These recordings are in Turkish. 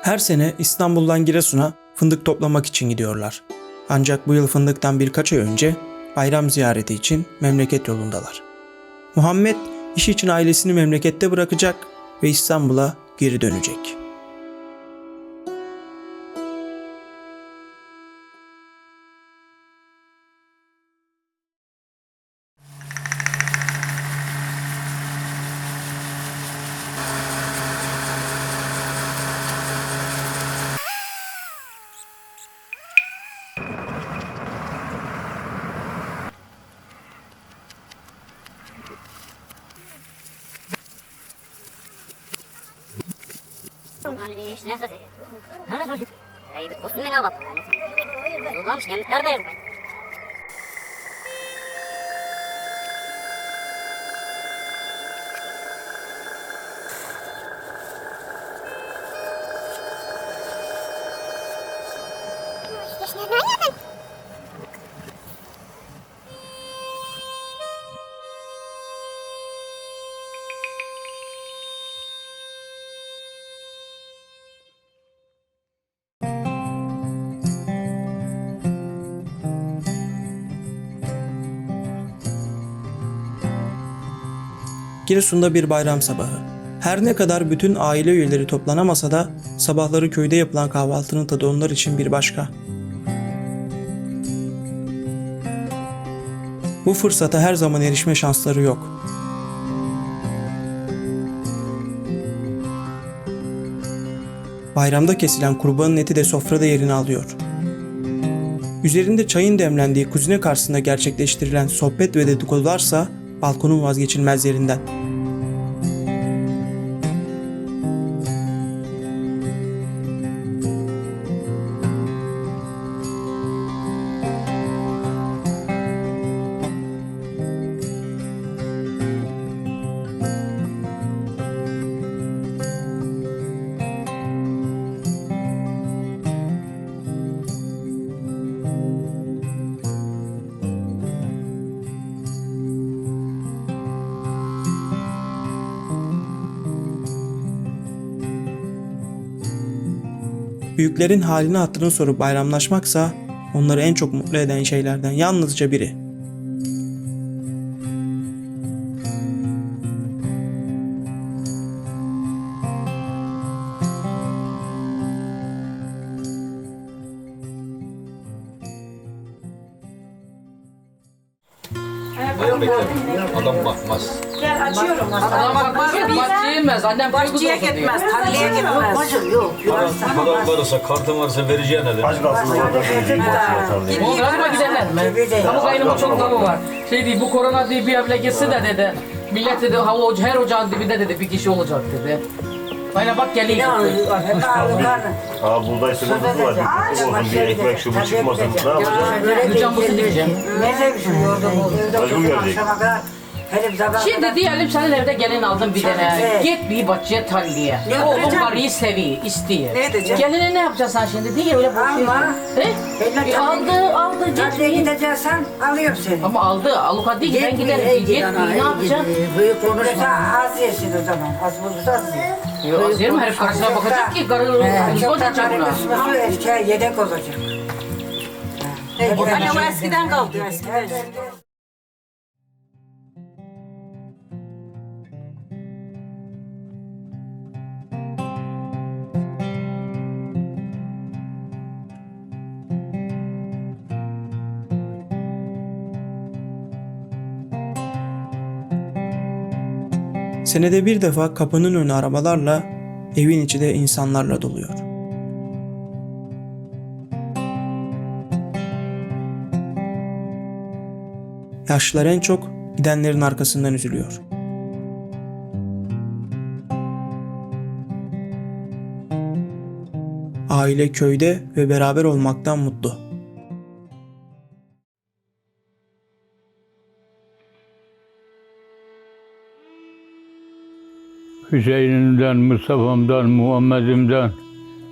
Her sene İstanbul'dan Giresun'a fındık toplamak için gidiyorlar. Ancak bu yıl fındıktan birkaç ay önce bayram ziyareti için memleket yolundalar. Muhammed iş için ailesini memlekette bırakacak ve İstanbul'a geri dönecek. Giresun'da bir bayram sabahı. Her ne kadar bütün aile üyeleri toplanamasa da sabahları köyde yapılan kahvaltının tadı onlar için bir başka. Bu fırsata her zaman erişme şansları yok. Bayramda kesilen kurbanın eti de sofrada yerini alıyor. Üzerinde çayın demlendiği kuzine karşısında gerçekleştirilen sohbet ve dedikodularsa balkonun vazgeçilmezlerinden. Büyüklerin halini hatırını sorup bayramlaşmaksa onları en çok mutlu eden şeylerden yalnızca biri. Adam bakmaz. Gel açıyorum. Adam bakmaz, bahçeye inmez. Annem Bahçeye gitmez, tarlaya gitmez. Yok. Paran varsa, kartın varsa vereceğin hele. Aç kalsın orada verecek. O galiba giderler mi? Ama kaynımın çok lafı var. Şey değil, bu korona diye bir evle gitse de dedi. Millet dedi, her ocağın dibinde dedi bir kişi olacak dedi. Aynen bak geliyor. Aa buğday sıkıntısı var. Dikkatli olsun bir ekmek şu bu çıkmasın. Ne yapacağız? Hocam bu diyeceğim. Mecbur gelecek. Şimdi diyelim senin evde gelin aldın bir tane. Git bir bahçeye tarlaya. Oğlum karıyı seviyor, istiyor. Ne edeceğim? Geline ne yapacaksın sen şimdi? Değil öyle boş ver. Aldı Nereye git. gideceksen alıyorum seni. Ama aldı, aluka değil ki ben giderim. Git ne yapacaksın? Büyük konuşma. Az yesin o zaman. Az bulursa az ye. Yok az yerim, herif karısına bakacak ki karı hızlı olacak buna. Kısmı erkeğe yedek olacak. Hani o eskiden kaldı eskiden. Senede bir defa kapının önü arabalarla, evin içi de insanlarla doluyor. Yaşlılar en çok gidenlerin arkasından üzülüyor. Aile köyde ve beraber olmaktan mutlu. Hüseyin'imden, Mustafa'mdan, Muhammed'imden,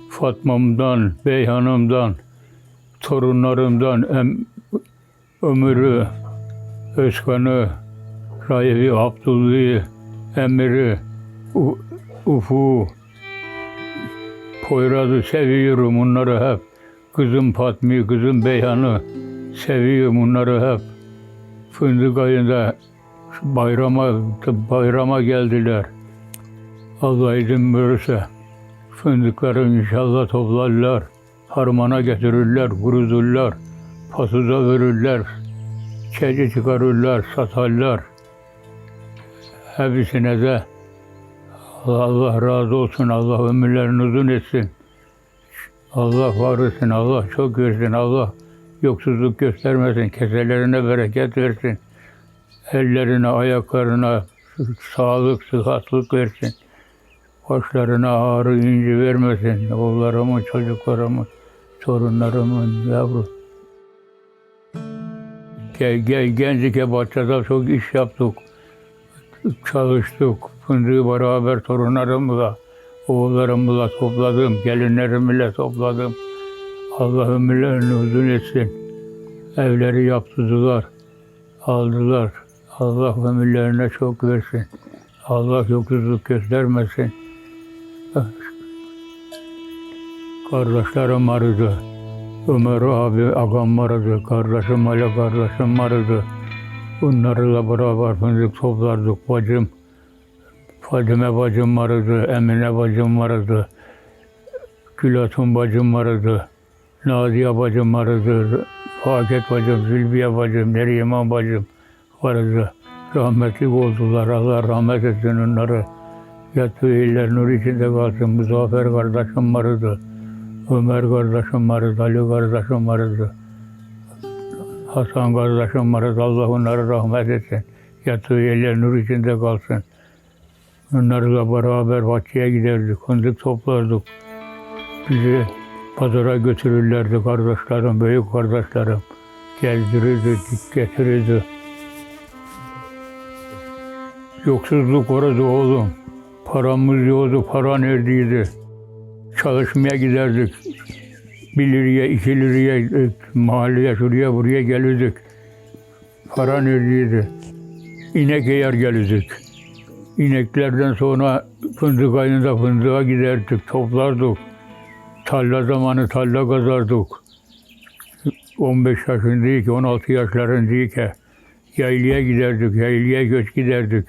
Fatma'mdan, Beyhan'ımdan, torunlarımdan, Ömür'ü, Özkan'ı, Raif'i, Abdullah'ı, Emir'i, Ufuk'u, Poyraz'ı seviyorum onları hep. Kızım Fatmi, kızım Beyhan'ı seviyorum onları hep. Fındık ayında bayrama geldiler. Allah izin verirse fındıkları inşallah toplarlar. Harmana getirirler, kurudurlar. Pasuza verirler. Çece çıkarırlar, satarlar. Hepsine de Allah razı olsun, Allah ömürlerini uzun etsin. Allah var etsin, Allah çok versin, Allah yoksuzluk göstermesin, keselerine bereket versin. Ellerine, ayaklarına sağlık, sıhhatlık versin. Başlarına ağrı, inci vermesin. Oğullarımın, çocuklarımın, torunlarımın, yavrum. Gencike bahçede çok iş yaptık. Çalıştık. Fındığı beraber torunlarımla, oğullarımla topladım. Gelinlerimle topladım. Allah ömürlerini uzun etsin. Evleri yaptırdılar. Aldılar. Allah ömürlerine çok versin. Allah yoksuzluk göstermesin. Kardeşlerim vardı. Ömer abi ağam vardı. Kardeşim Ali kardeşim vardı. Bunlarla beraber fındık toplardık. Bacım, Fadime bacım vardı. Emine bacım vardı. Gülatun bacım vardı. Naziye bacım vardı. Faket bacım, Zülbiye bacım, Neriman bacım vardı. Rahmetli oldular. Allah rahmet etsin onları. Yattığı iller nur içinde kalsın. Muzaffer kardeşim vardı. Ömer kardeşim vardı. Ali kardeşim vardı. Hasan kardeşim vardı. Allah onları rahmet etsin. Yattığı iller nur içinde kalsın. Onlarla beraber bahçeye giderdik. Fındık toplardık. Bizi pazara götürürlerdi kardeşlerim, büyük kardeşlerim. Gezdirirdi, getirirdi. Yoksuzluk orada oğlum. Paramız yoktu, para neredeydi? Çalışmaya giderdik. 1 liraya, 2 liraya mahalleye, şuraya buraya gelirdik. Para neredeydi? İnek eğer gelirdik. İneklerden sonra fındık ayında fındığa giderdik, toplardık. Tarla zamanı tarla kazardık. 15 yaşındayken, 16 yaşlarındayken yaylaya giderdik, yaylaya göç giderdik.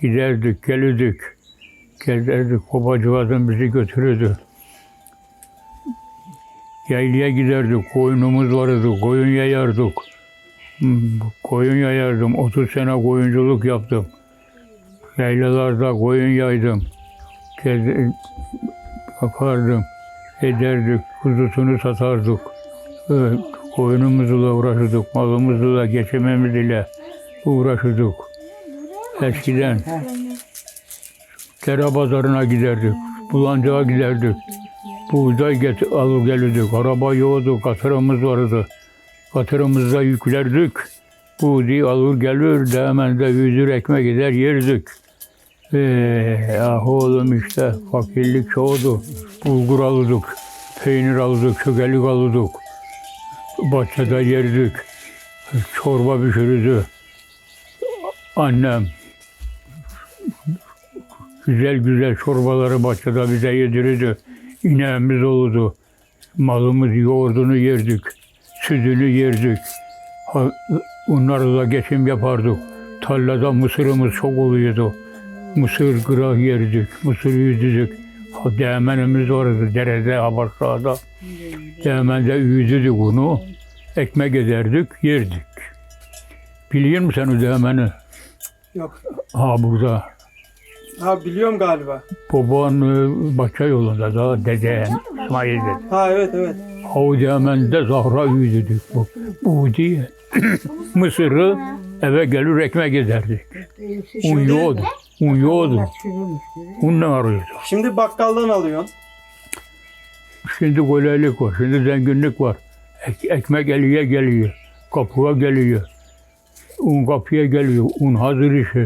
Giderdik, gelirdik. Gezerdik, babacığım bizi götürürdü. Yaylaya giderdik, koyunumuz vardı, koyun yayardık. Koyun yayardım, 30 sene koyunculuk yaptım. Yaylalarda koyun yaydım. Bakardım, ederdik, kuzusunu satardık. Koyunumuzla uğraşırdık, malımızla, geçimimiz ile uğraşırdık. Eskiden Kere pazarına giderdik, bulancağa giderdik. Buğday alıp gelirdik, araba yoktu, katırımız vardı. Katırımızda yüklerdik. Buğday alır gelir, hemen de yüzür ekmek gider yerdik. Ah oğlum işte fakirlik çoğdu. Bulgur alırdık, peynir alırdık, çökelik alırdık. Bahçede yerdik. Çorba pişirirdi. Annem güzel güzel çorbaları bahçede bize yedirirdi. İneğimiz olurdu. Malımız yoğurdunu yerdik. Sütünü yerdik. Onlarla geçim yapardık. Tarlada mısırımız çok oluyordu. Mısır kırağı yerdik. Mısır yüzdük. Değmenimiz vardı derede, abartlarda. Değmende yüzdük onu. Ekmek ederdik, yerdik. Biliyor musun sen o değmeni? Yok. Ha burada. Ha biliyorum galiba. Baban bahçe yolunda da dede İsmail'de. Ha evet. O değmende Zahra yüzdük. Bu diye. Mısırı eve gelir ekmek ederdik. Un yoğurdu. Un yoğurdu. Unla arıyordu. Şimdi bakkaldan alıyorsun. Şimdi kolaylık var, şimdi zenginlik var. Ekmek eliye geliyor, kapıya geliyor. Un kapıya geliyor, un hazır işi.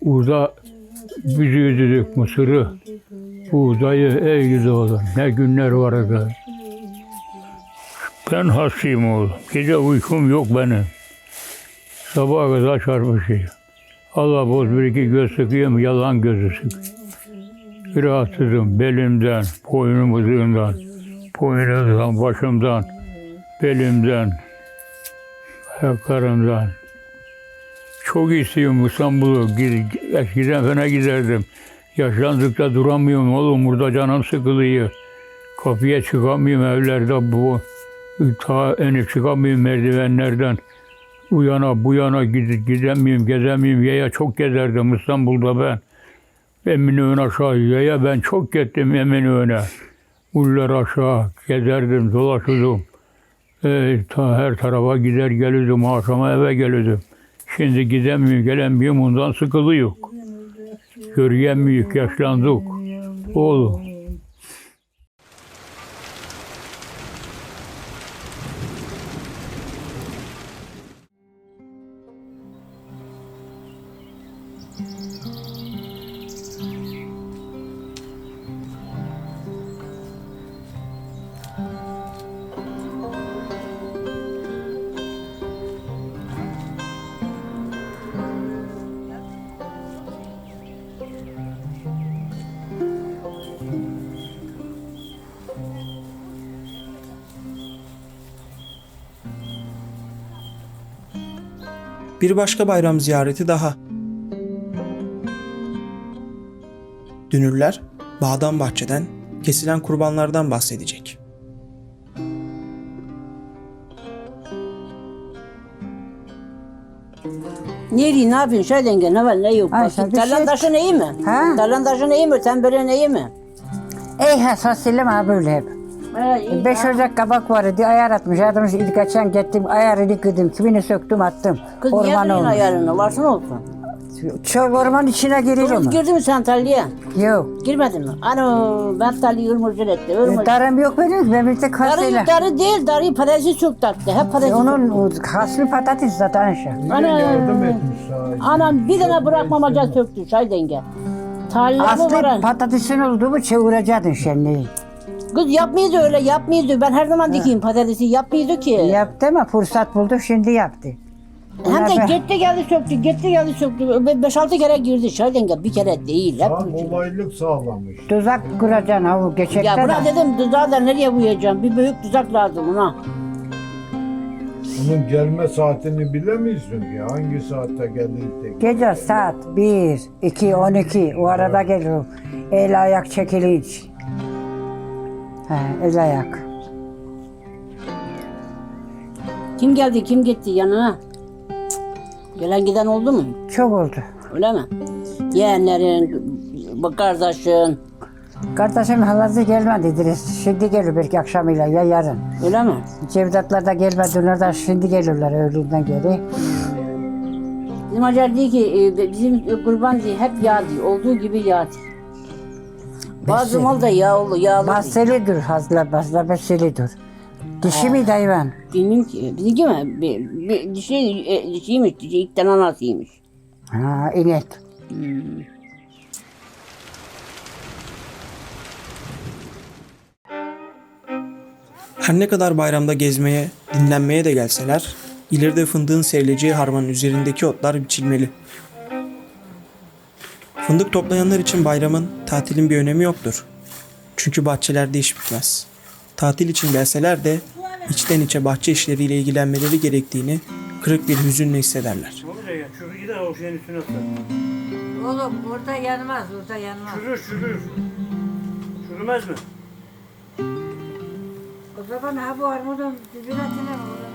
Orada biz yüzdük mısırı, buğdayı, ey güzel oğlum. Ne günler vardı. Ben hastayım oğlum. Gece uykum yok benim. Sabaha kadar çarpışıyor. Allah boz bir iki göz sıkıyor mu? Yalan gözü sıkıyor. Rahatsızım belimden, boynumuzdan, başımdan, belimden, ayaklarımdan. Çok istiyorum İstanbul'u. Eskiden fena giderdim. Yaşlandıkça duramıyorum oğlum. Burada canım sıkılıyor. Kapıya çıkamıyorum evlerde. Ta inip çıkamıyorum merdivenlerden. Bu yana bu yana gidemiyorum, gezemiyorum. Yaya çok gezerdim İstanbul'da ben. Eminönü aşağı yaya ben çok gittim Eminönü'ne. Uller aşağı gezerdim, dolaşırdım. Ta her tarafa gider gelirdim, akşama eve gelirdim. Şimdi gidemiyorum, gelemiyorum, ondan sıkılıyor. Göremiyoruz, yaşlandık. Oğlum. Bir başka bayram ziyareti daha. Dünürler bağdan bahçeden kesilen kurbanlardan bahsedecek. Nereye ne yapıyorsun? Şöyle denge ne var ne yok. Ayşe, Bakın, bir tarlan şey- taşın iyi mi? Ha? Tarlan taşın iyi mi? Tembelin iyi mi? Fasulye ha böyle hep. İyi. 5 Ocak kabak vardı, ayar atmış. Adamız ilk geçen gittim, ayarını kırdım, kimini söktüm attım. Kız niye Orman duruyorsun olmuş. ayarını? Varsın olsun. Çok orman içine giriyorum. Kız girdin mi sen tarlaya? Yok. Girmedin mi? Ano ben tarlayı ırmırcır etti. Irmır. Darım yok benim, ben bir tek hasıyla. Darı değil, darıyı patatesi çok taktı. Hep patatesi çok. Onun haslı patates zaten şey. Anam bir tane bırakmamaca söktü çay denge. Tarlamı Aslı varan. patatesin olduğu çevirecektin şenliği. Kız yapmıyordu öyle yapmıyordu. Ben her zaman dikeyim patatesi yapmıyordu ki. Yaptı ama fırsat buldu, şimdi yaptı. Hem Ona de ben- gitti geldi söktü, gitti geldi söktü. 5-6 kere girdi çay denge. Bir kere değil. Hep Kolaylık sağlamış. Tuzak kuracaksın ha bu geçekte ya buna de. dedim tuzağı da nereye koyacağım? Bir büyük tuzak lazım ona. Bunun gelme saatini bilemiyorsun ki. Hangi saatte geldiğini Gece saat 1, 2, 12 o arada geliyor. El ayak çekiliş. El ayak. Kim geldi kim gitti yanına? Cık, gelen giden oldu mu? Çok oldu. Öyle mi? Yeğenlerin, bu kardeşin. Kardeşim halası gelmedi İdris. Şimdi geliyor belki akşamıyla ya yarın. Öyle mi? Cevdetler de gelmedi. Onlar da şimdi geliyorlar öğleden geri. Bizim Hacer diyor ki bizim kurban diyor hep yağ diyor. Olduğu gibi yağ diyor. Bazı mal da yağlı yağlı. diyor. Basilidir hazla basla basilidir. Dişi miydi hayvan? Bilmiyorum ki. Bizimki mi? Bir dişiymiş. Dişi ilk tane anasıymış. Ha inek. Her ne kadar bayramda gezmeye, dinlenmeye de gelseler, ileride fındığın serileceği harmanın üzerindeki otlar biçilmeli. Fındık toplayanlar için bayramın, tatilin bir önemi yoktur. Çünkü bahçelerde iş bitmez. Tatil için gelseler de içten içe bahçe işleriyle ilgilenmeleri gerektiğini kırık bir hüzünle hissederler. Oğlum orada yanmaz, orada yanmaz. Çürümez mi? O zaman ha bu armudun dibine tine mi?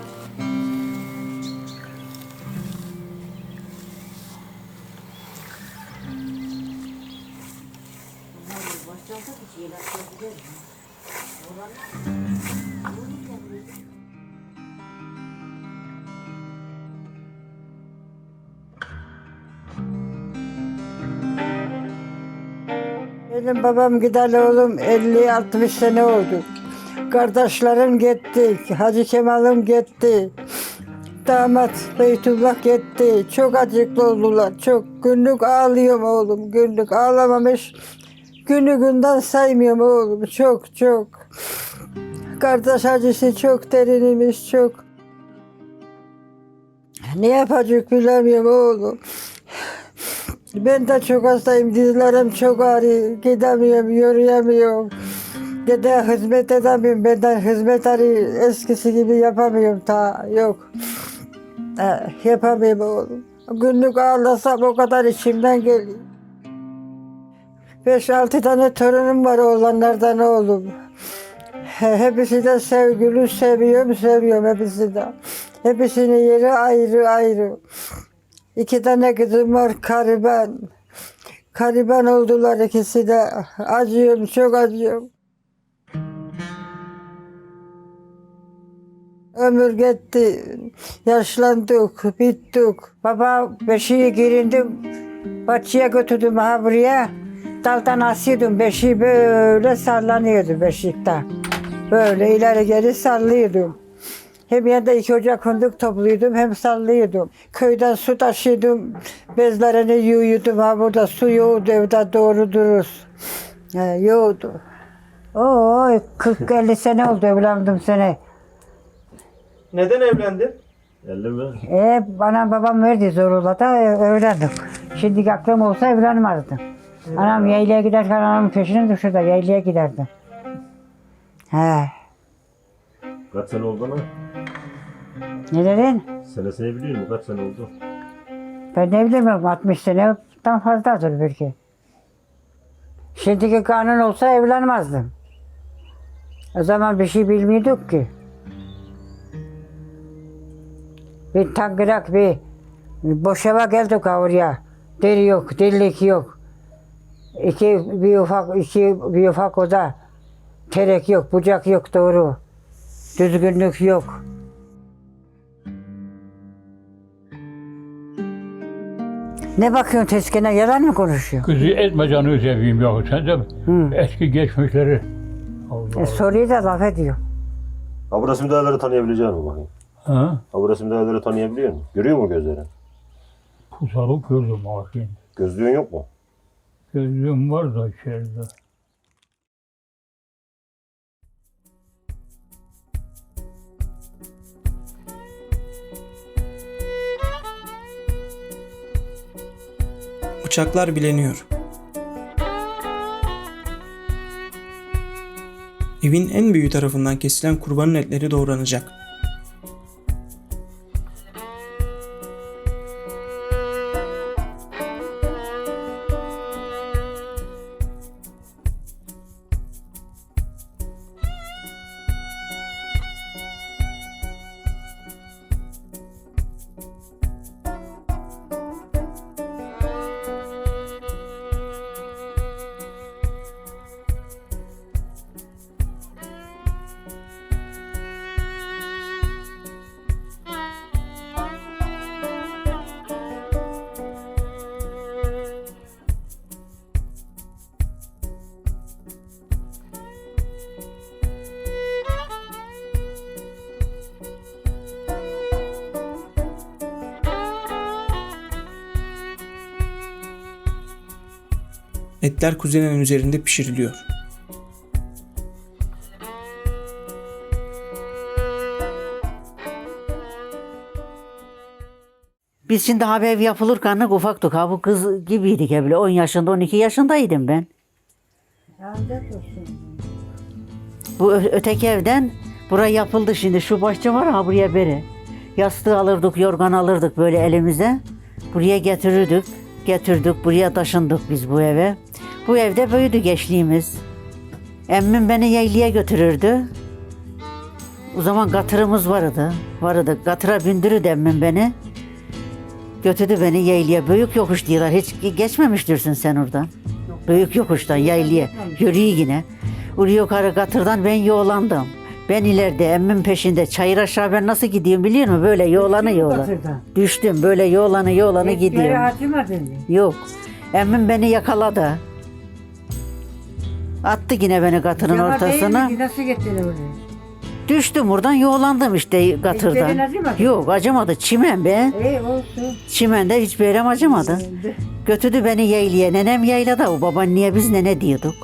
Benim babam gideli oğlum 50-60 sene oldu. Kardeşlerim gitti, Hacı Kemal'im gitti. Damat Beytullah gitti. Çok acıklı oldular, çok. Günlük ağlıyorum oğlum, günlük ağlamamış. Günü günden saymıyorum oğlum, çok çok. Kardeş acısı çok derinimiz, çok. Ne yapacak bilemiyorum oğlum. Ben de çok hastayım, dizlerim çok ağrıyor, gidemiyorum, yürüyemiyorum. Dede hizmet edemiyorum, benden hizmet arıyor, eskisi gibi yapamıyorum yok. Yapamıyorum oğlum. Günlük ağlasam o kadar içimden geliyor. 5-6 tane torunum var oğlanlardan oğlum. Hepsi de sevgili, seviyorum hepsi de. Hepsinin yeri ayrı ayrı. 2 tane kızım var, kariban. Kariban oldular ikisi de. Acıyorum, çok acıyorum. Ömür gitti, yaşlandık, bittik. Baba beşiği girindim, bahçeye götürdüm ha buraya. Daldan asıyordum, beşiği böyle sallanıyordu beşikte. Böyle ileri geri sallıyordum. Hem yanında 2 ocak fındık topluyordum, hem sallıyordum. Köyden su taşıyordum, bezlerini yuyuyordum. Ha burada su yoğurdu, evde doğru durur. Yoğurdu. Oo, 40-50 sene oldu evlendim sene. Neden evlendin? 50 mi? Bana babam verdi zorla da evlendik. Şimdi aklım olsa evlenmezdim. Anam yaylaya giderken anamın peşine düşürdü, yaylaya giderdi. Kaç sene oldu lan? Ne dedin? Senesini biliyor musun? Kaç sene oldu? Ben ne bileyim 60 seneden fazladır belki. Şimdiki kanun olsa evlenmezdim. O zaman bir şey bilmiyorduk ki. Bir tangırak bir boş eve geldik oraya. Deri yok, delilik yok. Bir ufak oda. Terek yok, bucak yok doğru. Düzgünlük yok. Ne bakıyorsun tezkene, yalan mı konuşuyor? Kızı etme canını seveyim ya. Sen de eski geçmişleri. Soruyu da laf ediyor. Ha bu resimdekileri tanıyabilecek misin bakayım? Ha? Ha bu resimdekileri tanıyabiliyor musun? Görüyor mu gözlerin? Pusalık gördüm ha şimdi. Gözlüğün yok mu? Gözlüğüm var da içeride. Bıçaklar bileniyor. Evin en büyüğü tarafından kesilen kurbanın etleri doğranacak. Etler kuzenenin üzerinde pişiriliyor. Biz şimdi ev yapılırken ufaktık. Ha bu kız gibiydik ya bile. 10 yaşında 12 yaşındaydım ben. Bu öteki evden buraya yapıldı şimdi. Şu bahçe var ha buraya beri. Yastığı alırdık, yorgan alırdık böyle elimize. Buraya getirdik, buraya taşındık biz bu eve. Bu evde büyüdü gençliğimiz. Emmim beni yaylaya götürürdü. O zaman katırımız vardı. Katıra bindirirdi emmim beni. Götürdü beni yaylaya. Büyük yokuş diyorlar. Hiç geçmemiştirsin sen oradan. Büyük yokuştan yaylaya. Yürüyor yine. Oraya yukarı katırdan ben yoğlandım. Ben ileride emmim peşinde çayır aşağı ben nasıl gidiyorum biliyor musun? Böyle yoğlanı. Düştüm böyle yoğlanı gidiyorum. Acımadın mı? Yok. Emmim beni yakaladı. Attı yine beni katırın ortasına. Nasıl getirdin oraya? Düştüm oradan yoğlandım işte katırdan. Dişlerin acımadı? Yok acımadı. Çimen be. Olsun. Çimende hiçbir yerim acımadı. Götürdü beni yaylaya. Nenem yaylada. O baban niye biz nene diyorduk.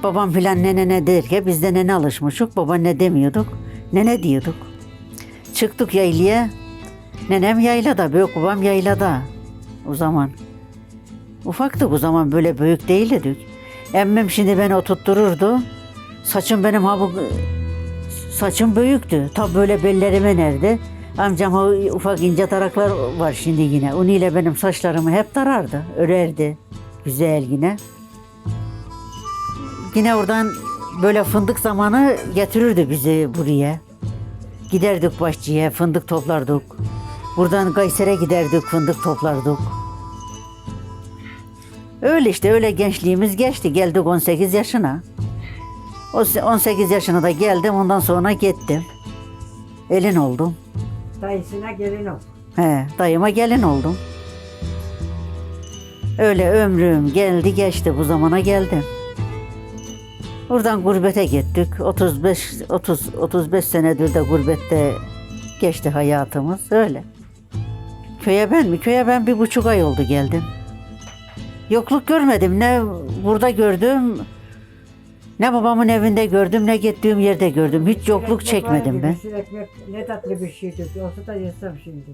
Babam filan nene derken biz de nene alışmışık. Baba ne demiyorduk. Nene diyorduk. Çıktık yaylaya. Nenem yaylada. Büyük babam yaylada. O zaman. Ufaktık o zaman, böyle büyük değildik. Emmim şimdi beni oturttururdu. Saçım benim saçım büyüktü. Tam böyle bellerime nerede. Amcam o ufak ince taraklar var şimdi yine. Onu ile benim saçlarımı hep tarardı, örerdi. Güzel yine. Yine oradan böyle fındık zamanı getirirdi bizi buraya. Giderdik bahçeye, fındık toplardık. Buradan Kayser'e giderdik, fındık toplardık. Öyle işte, öyle gençliğimiz geçti. Geldik 18 yaşına. 18 yaşına da geldim, ondan sonra gittim. Elin oldum. Dayısına gelin ol. Dayıma gelin oldum. Öyle ömrüm geldi geçti, bu zamana geldim. Buradan gurbete gittik. 35 senedir de gurbette geçti hayatımız öyle. Köye ben 1,5 ay oldu geldim. Yokluk görmedim. Ne burada gördüm, ne babamın evinde gördüm, ne gittiğim yerde gördüm. Hiç yokluk çekmedim ben. Ekmek ne tatlı bir şeydi. Olsa da yesem şimdi.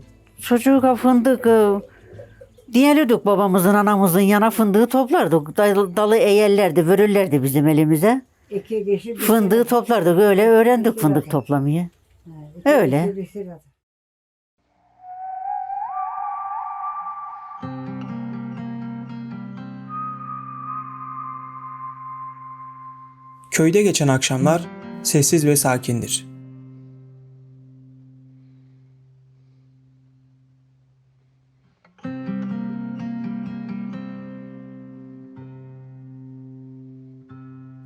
Çocuğa fındık diyelim, babamızın, anamızın yana fındığı toplardık. Dalı eğerlerdi, vörürlerdi bizim elimize. 2 kişi bir Fındığı toplardık, öyle öğrendik fındık toplamayı. Öyle. bir sıra. Köyde geçen akşamlar sessiz ve sakindir.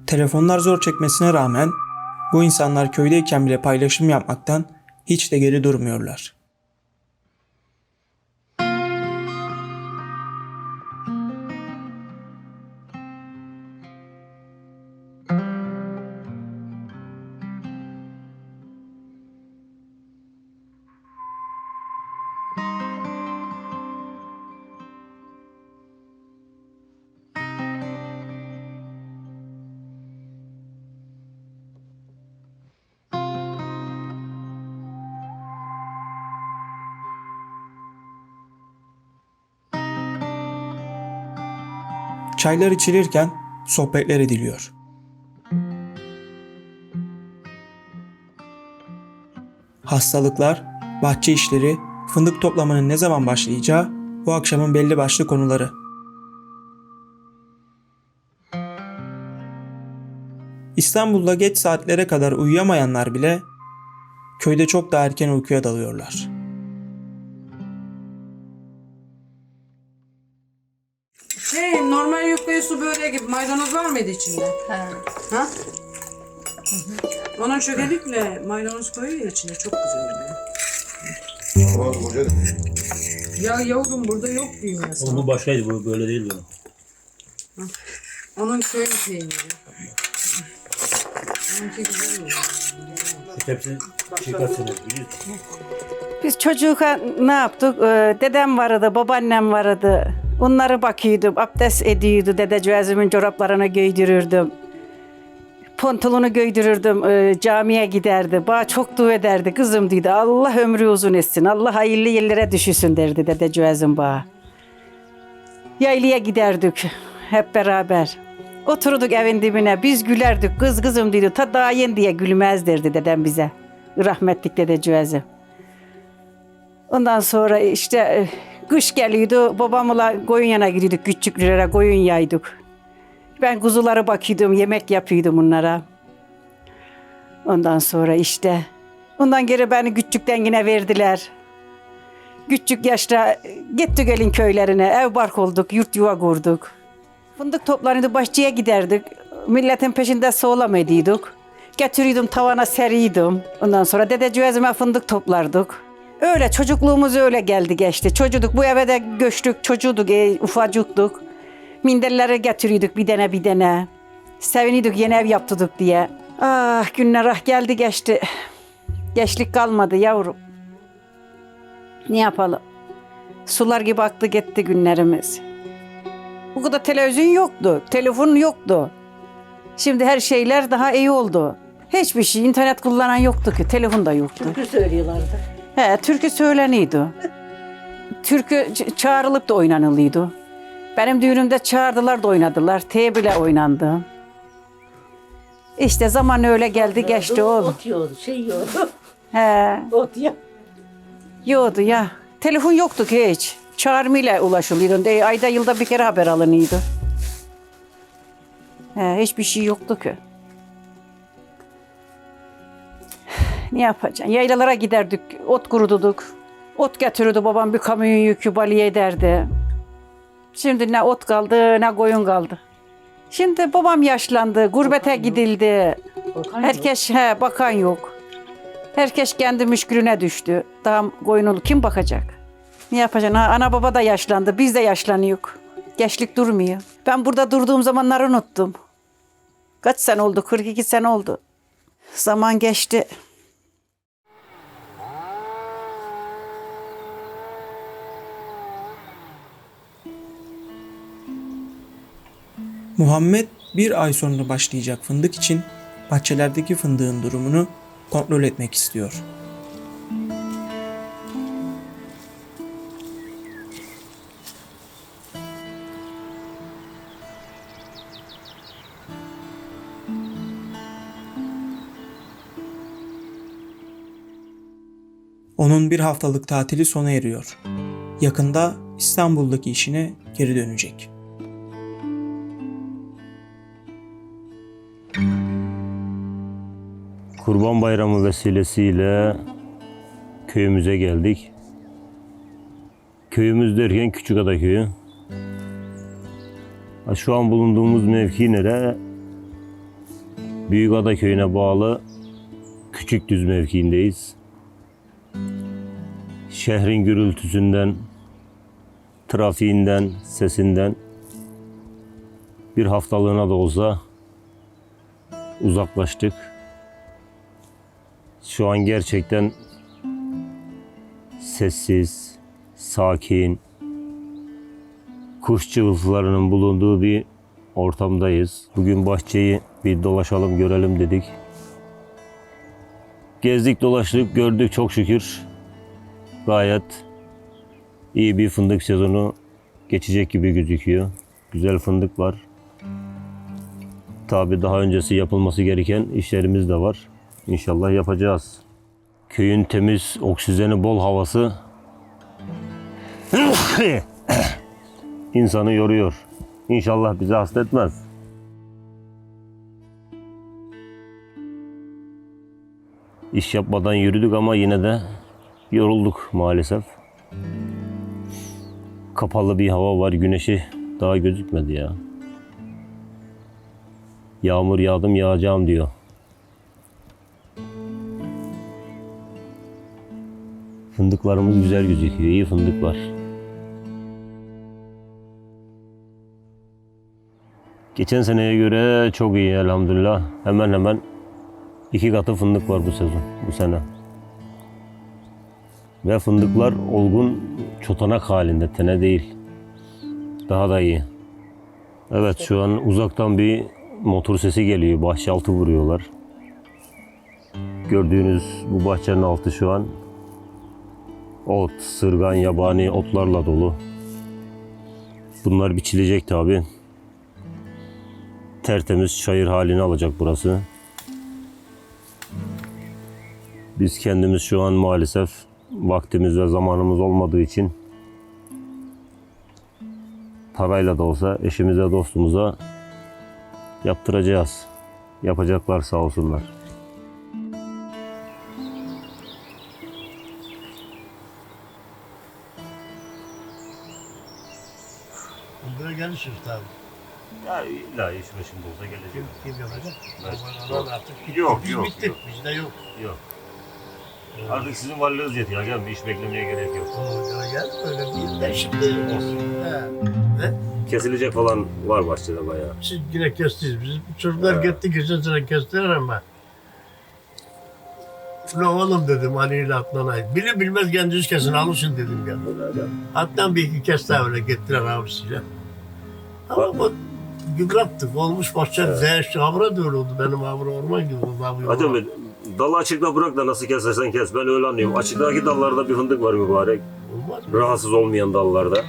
Telefonlar zor çekmesine rağmen bu insanlar köydeyken bile paylaşım yapmaktan hiç de geri durmuyorlar. Çaylar içilirken sohbetler ediliyor. Hastalıklar, bahçe işleri, fındık toplamanın ne zaman başlayacağı bu akşamın belli başlı konuları. İstanbul'da geç saatlere kadar uyuyamayanlar bile köyde çok daha erken uykuya dalıyorlar. Normal yufkayı su böreği gibi maydanoz var mıydı içinde? Ha? Ona çökelikle maydanoz koyuyor ya içine, çok güzel oluyor. Ya yavrum burada yok diyeyim ya sana. Bu başkaydı, bu böyle değil bu. Onun köy peyniri. Onunki güzel oluyor. Şu tepsi çıkarsınız biliyorsun. Biz çocuğa ne yaptık? Dedem vardı, babaannem vardı. Onları bakıyordum, abdest ediyordu. Dedeciğizimin çoraplarını giydirirdim. Pontolunu giydirirdim, camiye giderdi. Bana çok dua ederdi. Kızım dedi, Allah ömrü uzun etsin, Allah hayırlı yerlere düşürsün derdi dedeciğizim bana. Yaylaya giderdik hep beraber. Oturduk evin dibine, biz gülerdik. Kızım dedi, ta daha yeni diye gülmez derdi dedem bize. Rahmetlik dedeciğizim. Ondan sonra işte kış geliyordu, babamla koyun yana gidiyorduk, küçüklere koyun yaydık. Ben kuzulara bakıyordum, yemek yapıyordum onlara. Ondan sonra işte, ondan geri beni küçükten yine verdiler. Küçük yaşta gittik elin köylerine, ev bark olduk, yurt yuva kurduk. Fındık toplarıydı, bahçeye giderdik. Milletin peşinde soğlam ediyorduk. Getiriyordum, tavana seriyordum. Ondan sonra dedeciğizime fındık toplardık. Öyle çocukluğumuz öyle geldi geçti. Çocuğuduk, bu eve de göçtük, çocuğuduk, ufacıktuk. Minderleri getiriyorduk bir tane. Seviniyorduk, yeni ev yaptırdık diye. Ah günler ah geldi geçti. Gençlik kalmadı yavrum. Ne yapalım? Sular gibi aktı gitti günlerimiz. Bu kadar televizyon yoktu, telefon yoktu. Şimdi her şeyler daha iyi oldu. Hiçbir şey, internet kullanan yoktu ki, telefon da yoktu. Türkü söylüyorlardı. Türkü söyleniyordu. Türkü çağrılıp da oynanılıyordu. Benim düğünümde çağırdılar da oynadılar. T bile oynandı. İşte zaman öyle geldi geçti oğlum. Ot yiyordu, şey yiyordu. He. Ot ya. Yiyordu ya. Telefon yoktu ki hiç. Çağrımıyla ulaşılıyordu. Ayda yılda bir kere haber alınıyordu. Hiçbir şey yoktu ki. Ne yapacaksın? Yaylalara giderdik, ot kuruduk. Ot getirirdi babam, bir kamyon yükü balya ederdi. Şimdi ne ot kaldı ne koyun kaldı. Şimdi babam yaşlandı, gurbete gidildi. Herkes bakan yok. Herkes kendi müşkülüne düştü. Daha koyunu kim bakacak? Ne yapacaksın? Ana baba da yaşlandı, biz de yaşlanıyoruz. Gençlik durmuyor. Ben burada durduğum zamanları unuttum. Kaç sene oldu? 42 sene oldu. Zaman geçti. Muhammed bir ay sonra başlayacak fındık için bahçelerdeki fındığın durumunu kontrol etmek istiyor. Onun bir haftalık tatili sona eriyor. Yakında İstanbul'daki işine geri dönecek. Kurban Bayramı vesilesiyle köyümüze geldik. Köyümüz derken Küçükada köyü. Şu an bulunduğumuz mevki nere? Büyükada köyüne bağlı Küçükdüz mevkiindeyiz. Şehrin gürültüsünden, trafiğinden, sesinden bir haftalığına da olsa uzaklaştık. Şu an gerçekten sessiz, sakin, kuş cıvıltılarının bulunduğu bir ortamdayız. Bugün bahçeyi bir dolaşalım, görelim dedik. Gezdik, dolaştık, gördük çok şükür. Gayet iyi bir fındık sezonu geçecek gibi gözüküyor. Güzel fındık var. Tabii daha öncesi yapılması gereken işlerimiz de var. İnşallah yapacağız. Köyün temiz, oksijeni bol havası insanı yoruyor. İnşallah bizi hasta etmez. İş yapmadan yürüdük ama yine de yorulduk maalesef. Kapalı bir hava var, güneşi daha gözükmedi ya. Yağmur yağdım yağacağım diyor. Fındıklarımız güzel gözüküyor, iyi fındık var. Geçen seneye göre çok iyi elhamdülillah. Hemen hemen 2 katı fındık var bu sezon, bu sene. Ve fındıklar olgun çotanak halinde, tene değil. Daha da iyi. Evet, şu an uzaktan bir motor sesi geliyor, bahçe altı vuruyorlar. Gördüğünüz bu bahçenin altı şu an ot, sırgan, yabani otlarla dolu. Bunlar biçilecek tabi. Tertemiz çayır halini alacak burası. Biz kendimiz şu an maalesef vaktimiz ve zamanımız olmadığı için parayla da olsa eşimize, dostumuza yaptıracağız. Yapacaklar sağ olsunlar. Buraya gelişiriz tabii. Ya illa iş başında olsa gelecek. Kim yapacak? Yok. Artık Yok, biz yok, bittik. yok. Bizde yok. Yok. Artık sizin varlığınız yetiyor. Gel bir iş beklemeye gerek yok. Gel öyle değil de şimdi. Olsun. Ne? Kesilecek falan var bahçede bayağı. Siz yine kestiniz. Biz çocuklar gitti geçen sene kestiler ama. Ulan oğlum dedim Ali ile Adnan'a. Bilir bilmez kendiniz kesin alışın dedim ya. Adnan bir iki kez daha öyle gittiler abisiyle. Ama bu gübrattık. Olmuş bahçe zehirli. Hamura da öyle oldu. Benim hamura orman gibi oldu. Hadi mi? Dalı açıkta bırak da nasıl kesersen kes. Ben öyle anlıyorum. Açıktaki dallarda bir fındık var mübarek. Olmaz mı? Rahatsız olmayan dallarda.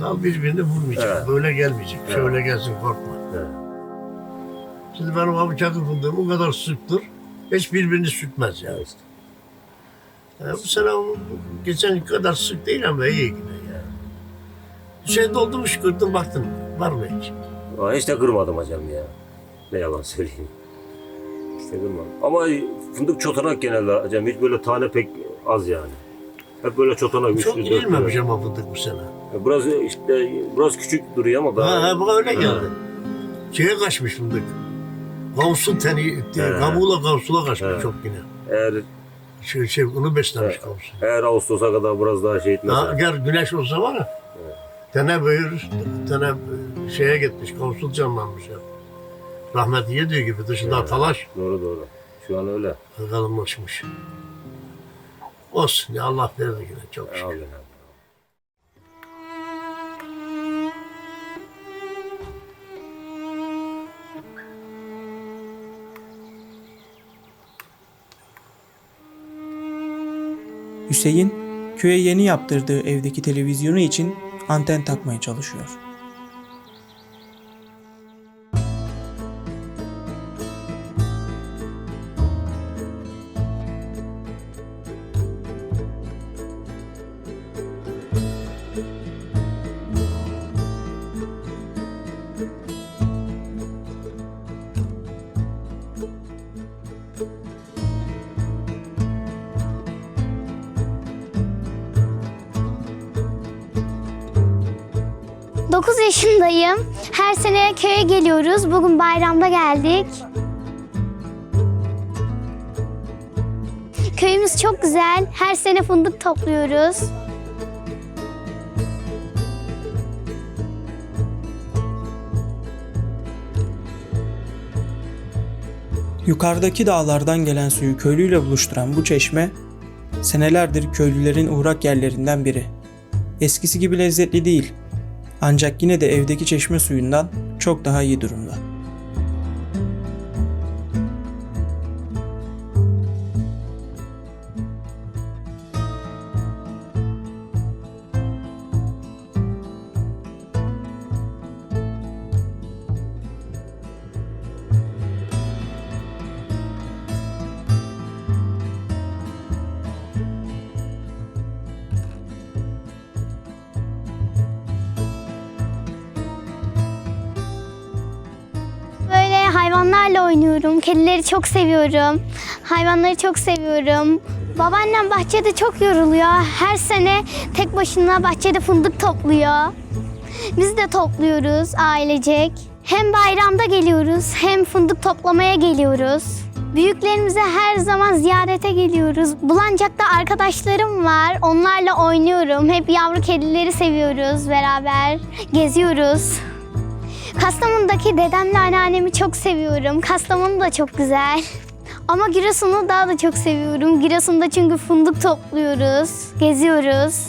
Dal birbirini vurmayacak. Evet. Böyle gelmeyecek. Şöyle gelsin korkma. Evet. Şimdi benim abi çadır fındığım o kadar sıktır. Hiç birbirini sürtmez yani. İşte. Bu sene geçen kadar sık değil ama iyi yine ya. Şey doldurmuş kırdım baktım. Var mı hiç? Hiç de kırmadım hocam ya. Ne yalan söyleyeyim. Hiç de kırmadım. Ama fındık çotanak genelde hocam. Hiç böyle tane pek az yani. Hep böyle çotanak. Çok üçlü, ilmemiş dörtlü. ama fındık bu sene. Biraz işte biraz küçük duruyor ama daha. Ha, bu öyle geldi. Şeye kaçmış fındık. Kavsun teni, kabuğuyla kavsula kaçmış Evet. çok yine. Eğer Onu beslemiş kavsun. eğer Ağustos'a kadar biraz daha şey etmezse. Ha, gel güneş olsa var ya. Tene büyür, tene şeye gitmiş, kavsul canlanmış ya. Rahmetli yediği gibi dışında Evet. talaş Doğru. Şu an öyle. kalınlaşmış. Olsun ya Allah verdi yine çok şükür. Amin. Hüseyin, köye yeni yaptırdığı evdeki televizyonu için anten takmaya çalışıyor. Dokuz yaşındayım. Her sene köye geliyoruz. Bugün bayramda geldik. Köyümüz çok güzel. Her sene fındık topluyoruz. Yukarıdaki dağlardan gelen suyu köylüyle buluşturan bu çeşme, senelerdir köylülerin uğrak yerlerinden biri. Eskisi gibi lezzetli değil, ancak yine de evdeki çeşme suyundan çok daha iyi durumda. Böyle hayvanlarla oynuyorum. Kedileri çok seviyorum. Hayvanları çok seviyorum. Babaannem bahçede çok yoruluyor. Her sene tek başına bahçede fındık topluyor. Biz de topluyoruz ailecek. Hem bayramda geliyoruz hem fındık toplamaya geliyoruz. Büyüklerimize her zaman ziyarete geliyoruz. Bulancak'ta arkadaşlarım var. Onlarla oynuyorum. Hep yavru kedileri seviyoruz beraber. Geziyoruz. Kastamonu'daki dedemle anneannemi çok seviyorum. Kastamonu da çok güzel. Ama Giresun'u daha da çok seviyorum. Giresun'da çünkü fındık topluyoruz, geziyoruz.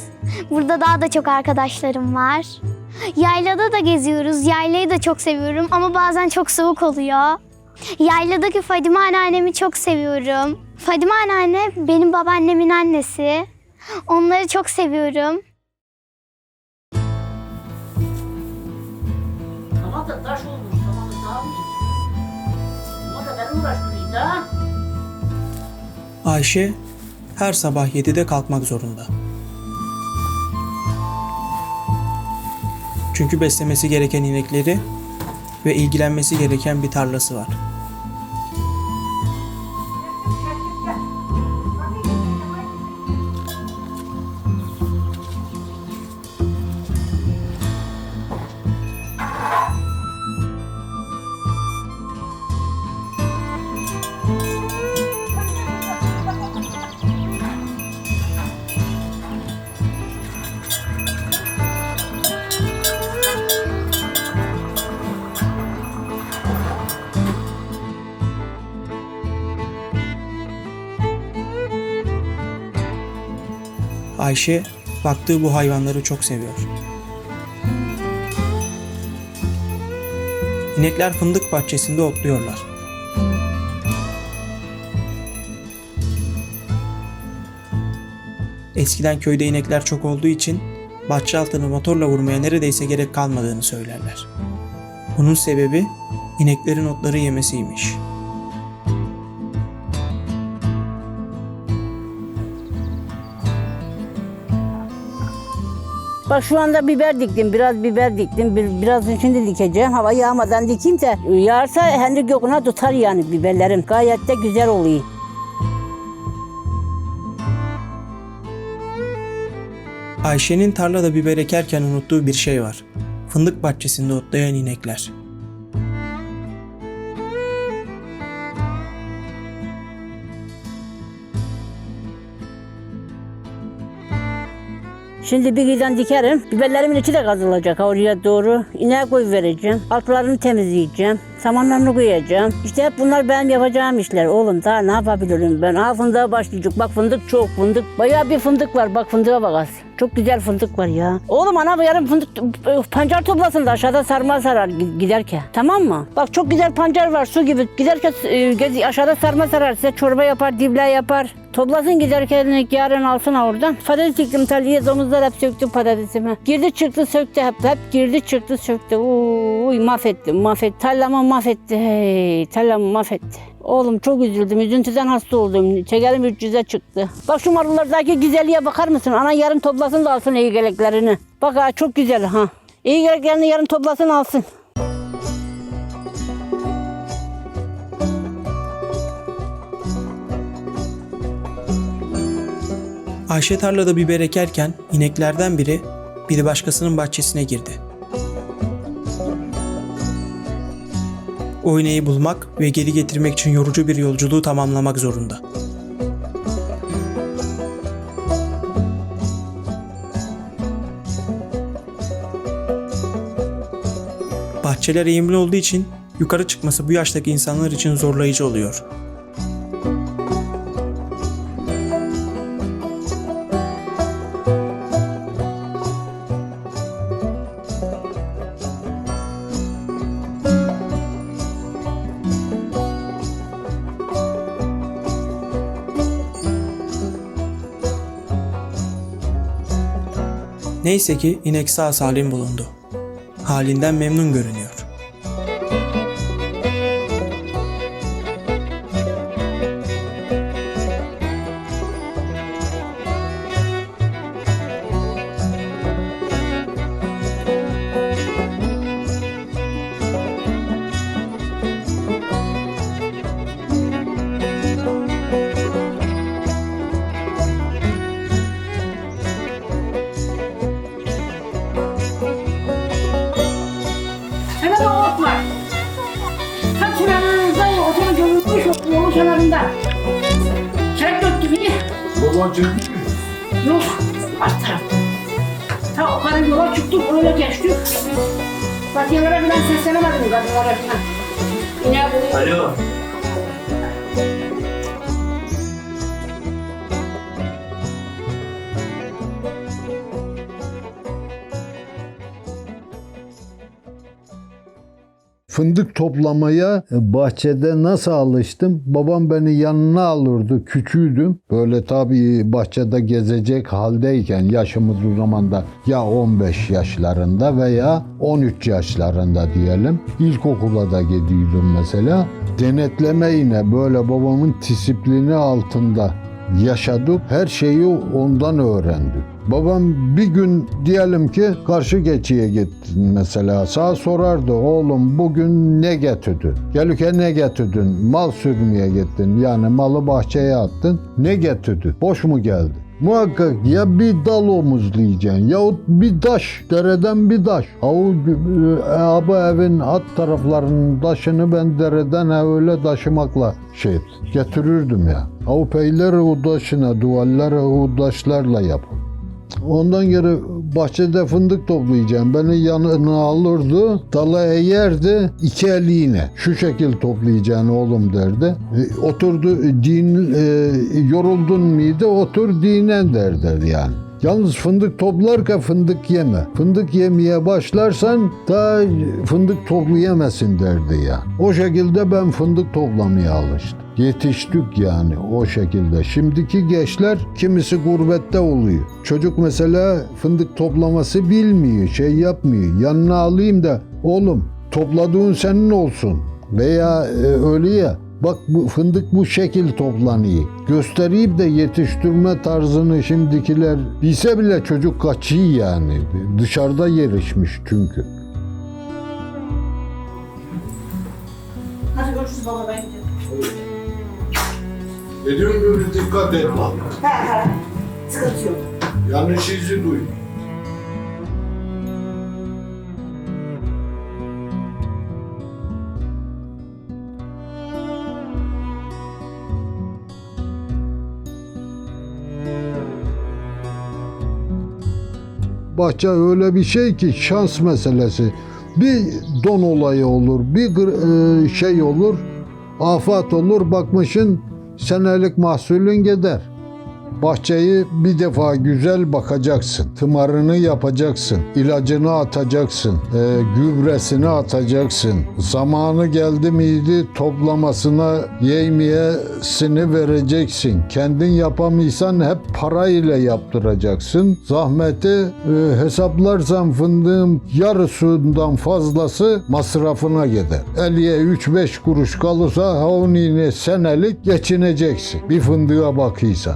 Burada daha da çok arkadaşlarım var. Yaylada da geziyoruz. Yaylayı da çok seviyorum ama bazen çok soğuk oluyor. Yayladaki Fadime anneannemi çok seviyorum. Fadime anneanne benim babaannemin annesi. Onları çok seviyorum. Ama da taş olmuş, tamam da dağılmış. Ama da ben uğraştırayım da. Ayşe her sabah 7'de kalkmak zorunda. Çünkü beslemesi gereken inekleri ve ilgilenmesi gereken bir tarlası var. Ayşe baktığı bu hayvanları çok seviyor. İnekler fındık bahçesinde otluyorlar. Eskiden köyde inekler çok olduğu için bahçe altını motorla vurmaya neredeyse gerek kalmadığını söylerler. Bunun sebebi ineklerin otları yemesiymiş. Bak şu anda biber diktim, biraz biber diktim. Birazını şimdi dikeceğim. Hava yağmadan dikeyim de yağarsa hendik yokuna tutar yani biberlerim. Gayet de güzel oluyor. Ayşe'nin tarlada biber ekerken unuttuğu bir şey var. Fındık bahçesinde otlayan inekler. Şimdi bir giden dikerim. Biberlerimin içi de kazılacak oraya doğru. İneğe koy vereceğim. Altlarını temizleyeceğim. Samanlarını koyacağım. İşte hep bunlar benim yapacağım işler. Oğlum daha ne yapabilirim ben? Fındığa başlayacak. Bak fındık çok fındık. Bayağı bir fındık var. Bak fındığa bak az. Çok güzel fındık var ya. Oğlum ana yarın fındık pancar toplasın da aşağıda sarma sarar giderken. Tamam mı? Bak çok güzel pancar var su gibi. Giderken aşağıda sarma sarar. Size çorba yapar, dibla yapar. Toplasın giderken yarın alsın oradan. Patates diktim taliye domuzlar hep söktü patatesimi. Girdi çıktı söktü hep girdi çıktı söktü. Uy mahvettim. Tarlamı mahvetti. Hey tarlamı mahvetti. Oğlum çok üzüldüm. Üzüntüden hasta oldum. Çekerim 300'e çıktı. Bak şu marullardaki güzelliğe bakar mısın? Ana yarın toplasın da alsın iyi geleklerini. Bak ha çok güzel ha. İyi geleklerini yarın toplasın alsın. Ayşe tarlada biber ekerken ineklerden biri başkasının bahçesine girdi. O ineği bulmak ve geri getirmek için yorucu bir yolculuğu tamamlamak zorunda. Bahçeler eğimli olduğu için yukarı çıkması bu yaştaki insanlar için zorlayıcı oluyor. Neyse ki inek sağ salim bulundu. Halinden memnun görünüyor. Hemen o ot var. Tam kenarınızda otunu görülmüş yolun kenarında. Çek döktü beni. Baban çekmiş mi? Yok, alt tarafta. Ta o kadar yola çıktık, öyle geçtik. Patiyalara falan seslenemedim, kadınlara falan. İneğe buluyor. Alo. Fındık toplamaya bahçede nasıl alıştım? Babam beni yanına alırdı, küçüğüydüm. Böyle tabii bahçede gezecek haldeyken yaşımız o zaman da ya 15 yaşlarında veya 13 yaşlarında diyelim. İlkokula da gidiyordum mesela. Denetleme yine böyle babamın disiplini altında yaşadık. Her şeyi ondan öğrendik. Babam bir gün diyelim ki karşı geçiye gittin mesela. Sağ sorardı, oğlum bugün ne getirdin? Gelirken ne getirdin? Mal sürmeye gittin. Yani malı bahçeye attın. Ne getirdin? Boş mu geldi? Muhakkak ya bir dal omuzlayacaksın yahut bir taş, dereden bir taş. Abi evin alt taraflarının taşını ben dereden öyle taşımakla getirirdim ya. Peyler o taşına, duvarları o taşlarla yapın. Ondan geri bahçede fındık toplayacağım. Beni yanına alırdı, dala eğerdi, iki eliyle. Şu şekil toplayacaksın oğlum derdi. Oturdu, yoruldun muydu, otur dinen derdi yani. Yalnız fındık toplarken fındık yeme. Fındık yemeye başlarsan daha fındık toplayamazsın derdi ya. O şekilde ben fındık toplamaya alıştım. Yetiştik yani o şekilde. Şimdiki gençler kimisi gurbette oluyor. Çocuk mesela fındık toplaması bilmiyor, şey yapmıyor. Yanına alayım da oğlum topladığın senin olsun. Veya öyle ya. Bak bu fındık bu şekil toplanıyor. Göstereyim de yetiştirme tarzını şimdikiler bilse bile çocuk kaçıyor yani. Dışarıda yerleşmiş çünkü. Hadi görüşürüz baba, ben gidiyorum. Dediğim gibi dikkat et bak. He, sıkıntı yok. Yanlış izi duy. Bahçe öyle bir şey ki şans meselesi. Bir don olayı olur, bir şey olur, afat olur, bakmışın senelik mahsulün gider. Bahçeyi bir defa güzel bakacaksın, tımarını yapacaksın, ilacını atacaksın, gübresini atacaksın. Zamanı geldi miydi toplamasına, yeymiyesini vereceksin. Kendin yapamıyorsan hep parayla yaptıracaksın. Zahmeti hesaplarsan fındığın yarısından fazlası masrafına gider. Eliye 3-5 kuruş kalırsa havnine senelik geçineceksin. Bir fındığa bakıysan.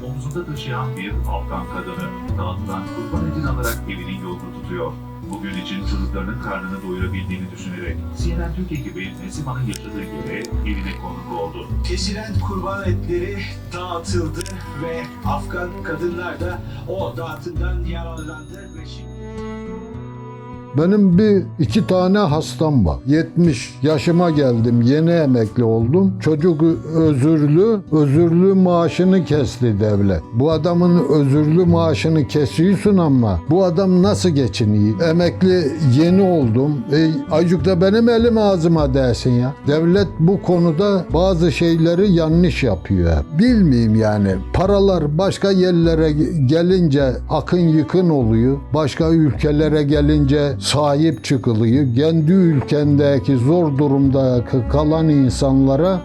Omzunda taşıyan bir Afgan kadını dağıtılan kurban etini alarak evinin yolunu tutuyor. Bugün için çocuklarının karnını doyurabildiğini düşünerek CNN Türk ekibi Nesima'nın yaşadığı yere evine konuk oldu. Kesilen kurban etleri dağıtıldı ve Afgan kadınlar da o dağıtımdan yararlandı ve şimdi... Benim iki tane hastam var. 70 yaşıma geldim, yeni emekli oldum. Çocuk özürlü maaşını kesti devlet. Bu adamın özürlü maaşını kesiyorsun ama bu adam nasıl geçiniyor? Emekli yeni oldum. Azıcık da benim elim ağzıma değsin ya. Devlet bu konuda bazı şeyleri yanlış yapıyor. Bilmeyeyim yani. Paralar başka yerlere gelince akın yıkın oluyor. Başka ülkelere gelince sahip çıkılıyor. Kendi ülkendeki zor durumda kalan insanlara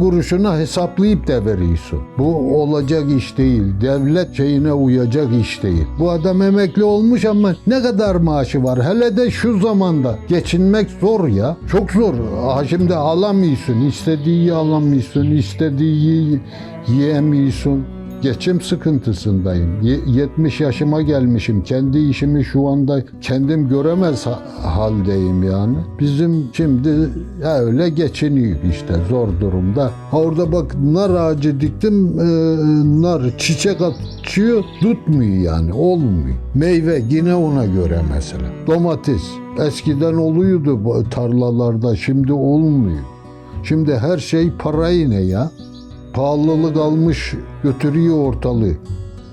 kuruşuna hesaplayıp da veriyorsun. Bu olacak iş değil. Devlet şeyine uyacak iş değil. Bu adam emekli olmuş ama ne kadar maaşı var? Hele de şu zamanda geçinmek zor ya. Çok zor. Şimdi alamıyorsun. İstediği alamıyorsun. İstediği yiyemiyorsun. Geçim sıkıntısındayım. 70 yaşıma gelmişim. Kendi işimi şu anda kendim göremez haldeyim yani. Bizim şimdi öyle geçiniyor işte zor durumda. Orada bak nar ağacı diktim. Nar çiçek açıyor, tutmuyor yani. Olmuyor. Meyve yine ona göre mesela. Domates eskiden oluyordu tarlalarda. Şimdi olmuyor. Şimdi her şey para yine ya. Pahalılık almış götürüyor ortalığı.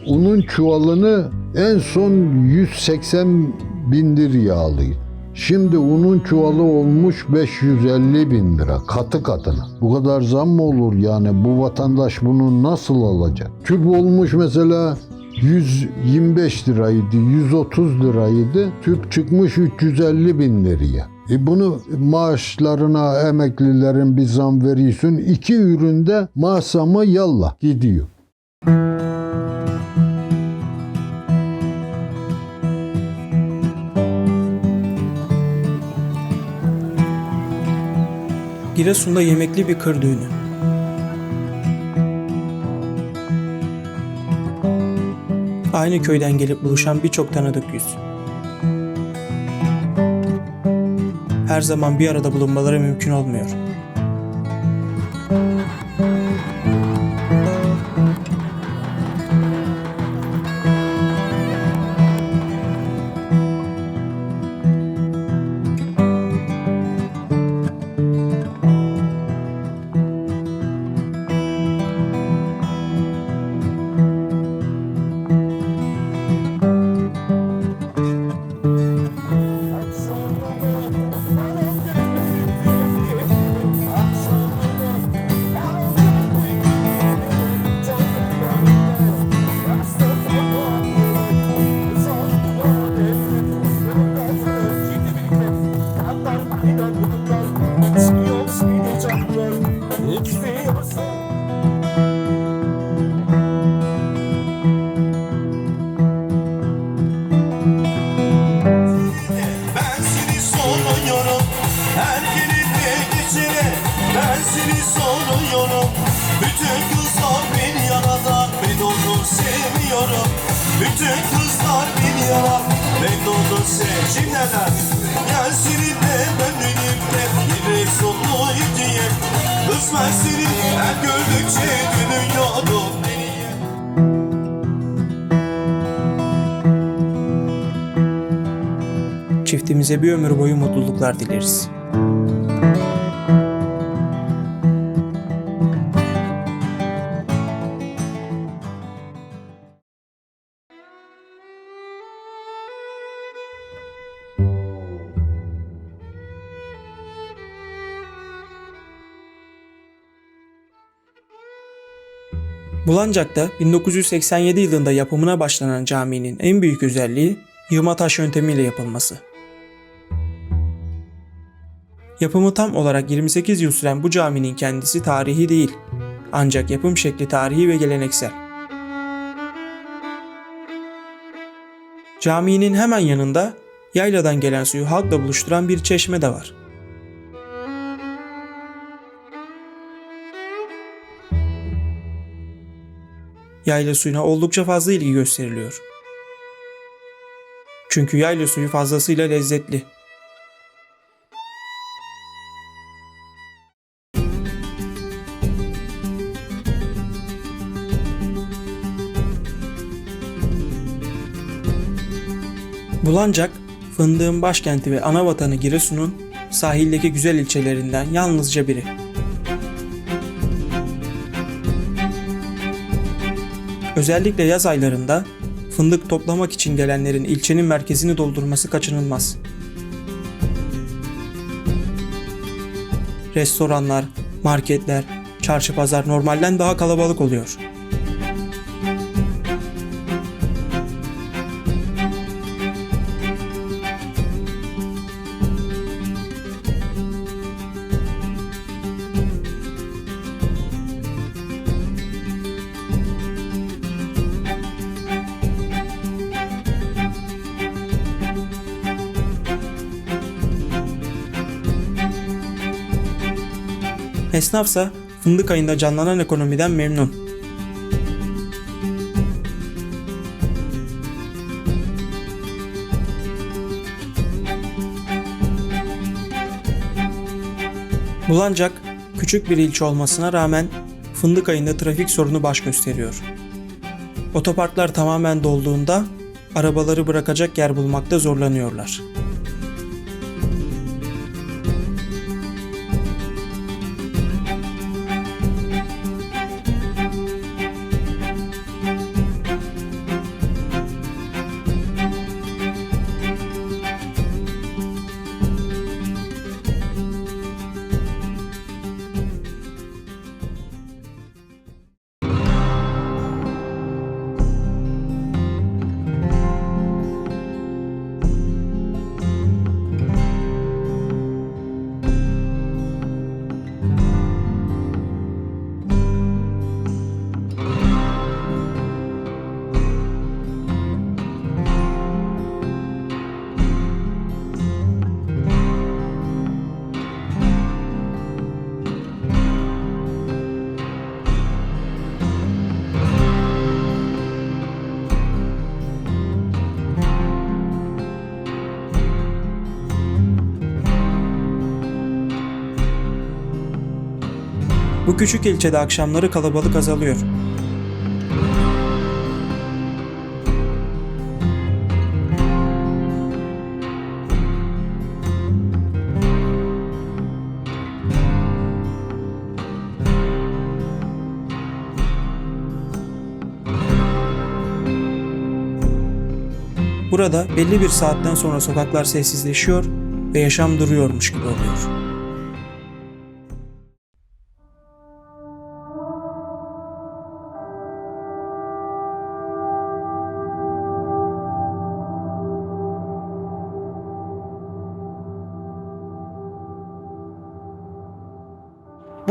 Unun çuvalını en son 180 bin liraya alıyor. Şimdi unun çuvalı olmuş 550 bin lira katı katına. Bu kadar zam mı olur yani? Bu vatandaş bunu nasıl alacak? Tüp olmuş mesela 125 liraydı, 130 liraydı. Tüp çıkmış 350 bin liraya. Bunu maaşlarına emeklilerin bir zam veriyorsun. 2 üründe masama yallah gidiyor. Giresun'da yemekli bir kır düğünü. Aynı köyden gelip buluşan birçok tanıdık yüz. Her zaman bir arada bulunmaları mümkün olmuyor. seviyorum. Bütün kızlar biliyor. Mevlud'u seçimler. Gelsin de gönlümde bir sonlu diye. Kızlar seni her gördükçe gülüyorum. Çiftimize bir ömür boyu mutluluklar dileriz. Bulancak'ta 1987 yılında yapımına başlanan caminin en büyük özelliği yığma taş yöntemiyle yapılması. Yapımı tam olarak 28 yıl süren bu caminin kendisi tarihi değil, ancak yapım şekli tarihi ve geleneksel. Caminin hemen yanında yayladan gelen suyu halkla buluşturan bir çeşme de var. Yayla suyuna oldukça fazla ilgi gösteriliyor. Çünkü yayla suyu fazlasıyla lezzetli. Bulancak, fındığın başkenti ve ana vatanı Giresun'un sahildeki güzel ilçelerinden yalnızca biri. Özellikle yaz aylarında fındık toplamak için gelenlerin ilçenin merkezini doldurması kaçınılmaz. Restoranlar, marketler, çarşı pazar normalden daha kalabalık oluyor. Esnafsa fındık ayında canlanan ekonomiden memnun. Bulancak, küçük bir ilçe olmasına rağmen fındık ayında trafik sorunu baş gösteriyor. Otoparklar tamamen dolduğunda arabaları bırakacak yer bulmakta zorlanıyorlar. Bu küçük ilçede akşamları kalabalık azalıyor. Burada belli bir saatten sonra sokaklar sessizleşiyor ve yaşam duruyormuş gibi oluyor.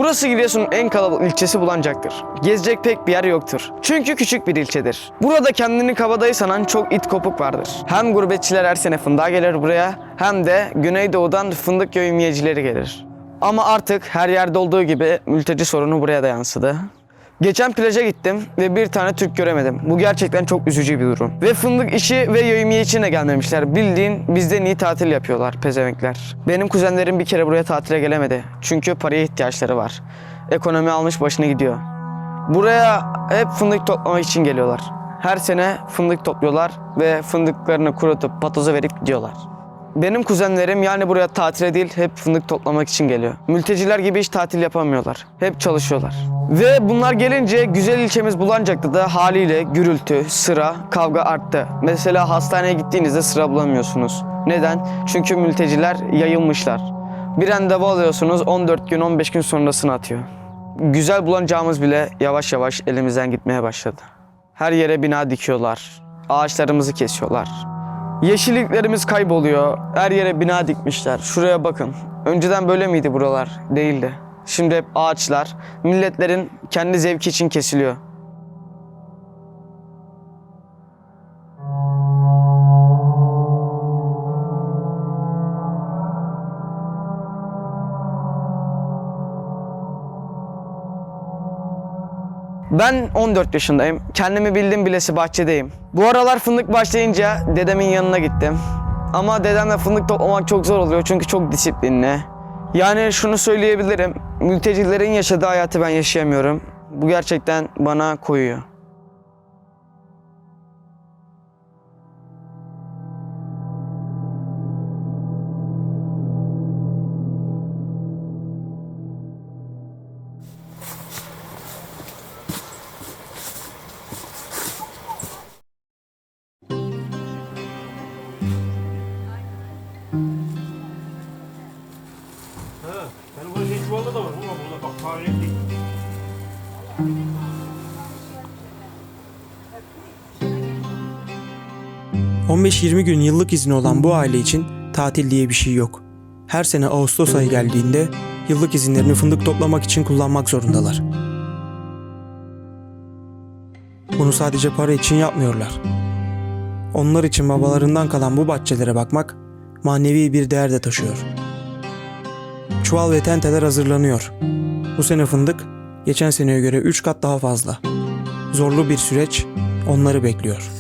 Burası Giresun'un en kalabalık ilçesi Bulancak'tır. Gezecek pek bir yer yoktur. Çünkü küçük bir ilçedir. Burada kendini kabadayı sanan çok it kopuk vardır. Hem gurbetçiler her sene fındığa gelir buraya, hem de Güneydoğu'dan fındık yövmiyecileri gelir. Ama artık her yerde olduğu gibi mülteci sorunu buraya da yansıdı. Geçen plaja gittim ve bir tane Türk göremedim. Bu gerçekten çok üzücü bir durum. Ve fındık işi ve yevmiye için de gelmemişler. Bildiğin bizden iyi tatil yapıyorlar pezevenkler. Benim kuzenlerim bir kere buraya tatile gelemedi. Çünkü paraya ihtiyaçları var. Ekonomi almış başını gidiyor. Buraya hep fındık toplamak için geliyorlar. Her sene fındık topluyorlar ve fındıklarını kurutup patoza verip gidiyorlar. Benim kuzenlerim yani buraya tatile değil hep fındık toplamak için geliyor. Mülteciler gibi hiç tatil yapamıyorlar. Hep çalışıyorlar. Ve bunlar gelince güzel ilçemiz Bulancak'ta da haliyle gürültü, sıra, kavga arttı. Mesela hastaneye gittiğinizde sıra bulamıyorsunuz. Neden? Çünkü mülteciler yayılmışlar. Bir randevu alıyorsunuz 14 gün 15 gün sonrasını atıyor. Güzel Bulancağımız bile yavaş yavaş elimizden gitmeye başladı. Her yere bina dikiyorlar. Ağaçlarımızı kesiyorlar. Yeşilliklerimiz kayboluyor. Her yere bina dikmişler. Şuraya bakın. Önceden böyle miydi buralar? Değildi. Şimdi hep ağaçlar milletlerin kendi zevki için kesiliyor. Ben 14 yaşındayım. Kendimi bildim bilesi bahçedeyim. Bu aralar fındık başlayınca dedemin yanına gittim. Ama dedemle fındık toplamak çok zor oluyor çünkü çok disiplinli. Yani şunu söyleyebilirim. Mültecilerin yaşadığı hayatı ben yaşayamıyorum. Bu gerçekten bana koyuyor. Benim bu Necval'da da var ama burada bak fare değil. 15-20 gün yıllık izni olan bu aile için tatil diye bir şey yok. Her sene Ağustos ayı geldiğinde yıllık izinlerini fındık toplamak için kullanmak zorundalar. Bunu sadece para için yapmıyorlar. Onlar için babalarından kalan bu bahçelere bakmak manevi bir değer de taşıyor. Çuval ve tenteler hazırlanıyor. Bu sene fındık geçen seneye göre 3 kat daha fazla. Zorlu bir süreç onları bekliyor.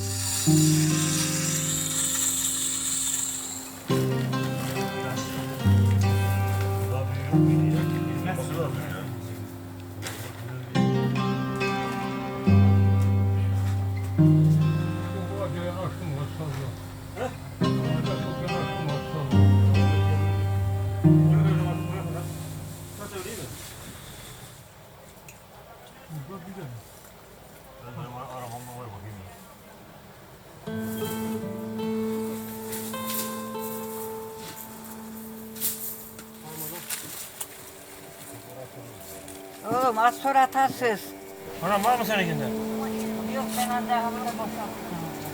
Oğlum az sonra atarsız. Anam var mı seninkinde? Yok ben az daha hamura boşalttım.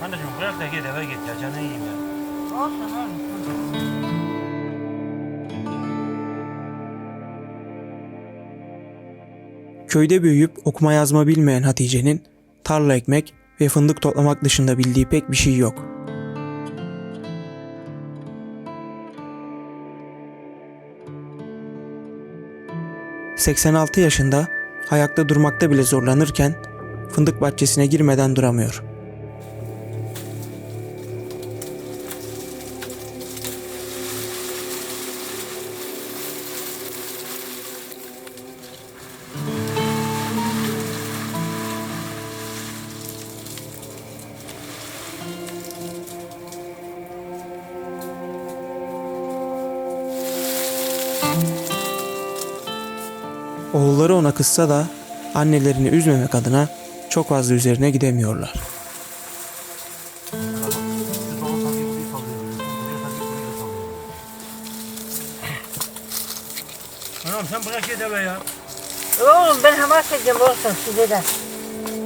Anneciğim bırak da git eve git ya canını yiyeyim ya. Olsun oğlum. Köyde büyüyüp okuma yazma bilmeyen Hatice'nin tarla ekmek ve fındık toplamak dışında bildiği pek bir şey yok. ...86 yaşında ayakta durmakta bile zorlanırken fındık bahçesine girmeden duramıyor. Oğulları ona kızsa da annelerini üzmemek adına çok fazla üzerine gidemiyorlar. Anam sen bırak git eve ya. Oğlum ben hamas edeceğim olsun size de.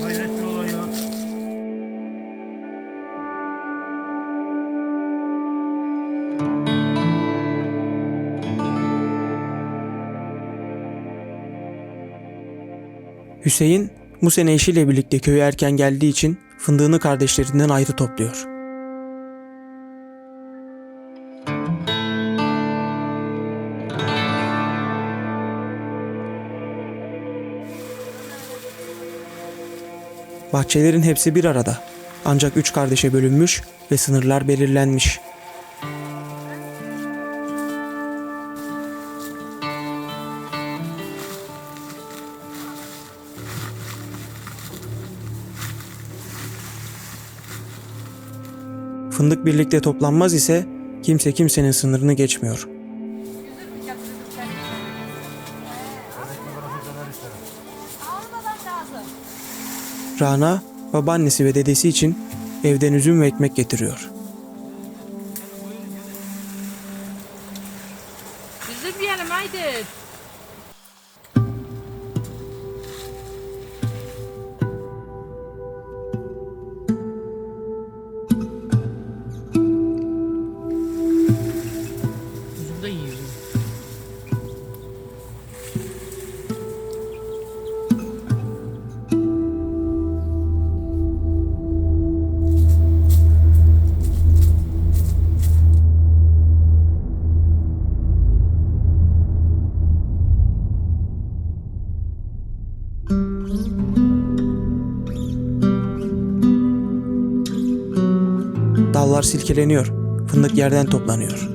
Hayret bir olay ya. Hüseyin bu sene eşiyle birlikte köye erken geldiği için fındığını kardeşlerinden ayrı topluyor. Bahçelerin hepsi bir arada. Ancak 3 kardeşe bölünmüş ve sınırlar belirlenmiş. Fındık birlikte toplanmaz ise kimse kimsenin sınırını geçmiyor. Rana, babaannesi ve dedesi için evden üzüm ve ekmek getiriyor. Üzüm yiyelim haydi. Üzüm de yiyor. Dallar silkeleniyor, fındık yerden toplanıyor.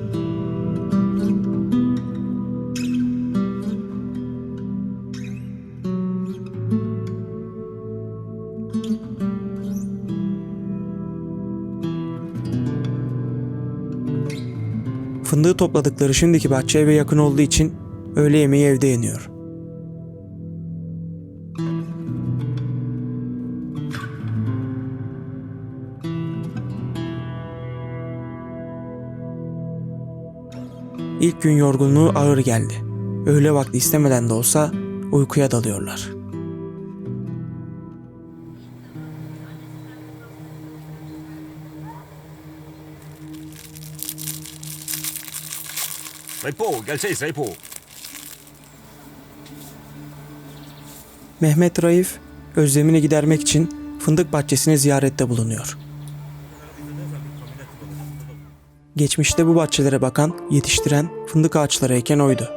Fındığı topladıkları şimdiki bahçe eve yakın olduğu için öğle yemeği evde yeniyor. İlk gün yorgunluğu ağır geldi. Öğle vakti istemeden de olsa uykuya dalıyorlar. Saypo. Mehmet Raif, özlemini gidermek için fındık bahçesine ziyarette bulunuyor. Geçmişte bu bahçelere bakan, yetiştiren, fındık ağaçları eken oydu.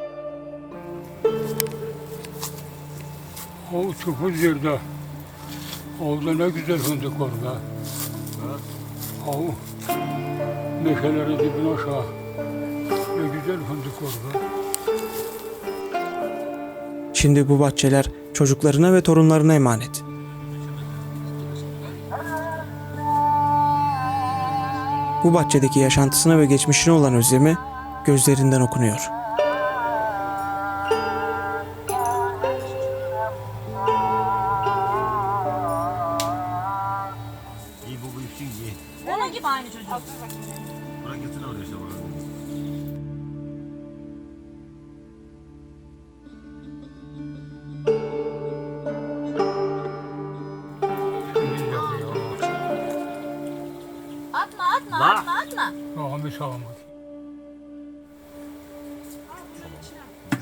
O çukur yerde. Orada ne güzel fındık var be. O meşelerin dibine aşağı. Ne güzel fındık var be. Şimdi bu bahçeler çocuklarına ve torunlarına emanet. Bu bahçedeki yaşantısına ve geçmişine olan özlemi gözlerinden okunuyor. İyi bu büyüksün iyi. Onun gibi aynı çocuk. Bırak gitsin oraya işte bana. Atma. Rahmi sağlamak.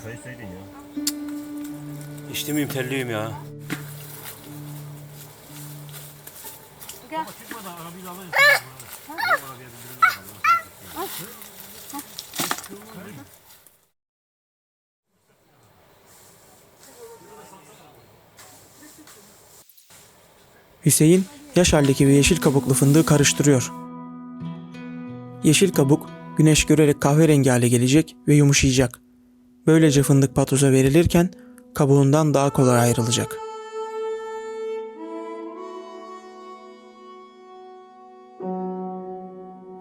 Çay içseydin ya. İçtim terliyim ya. Gel. Hüseyin, yaş haldeki ve yeşil kabuklu fındığı karıştırıyor. Yeşil kabuk, güneş görerek kahverengi hale gelecek ve yumuşayacak. Böylece fındık patoza verilirken kabuğundan daha kolay ayrılacak.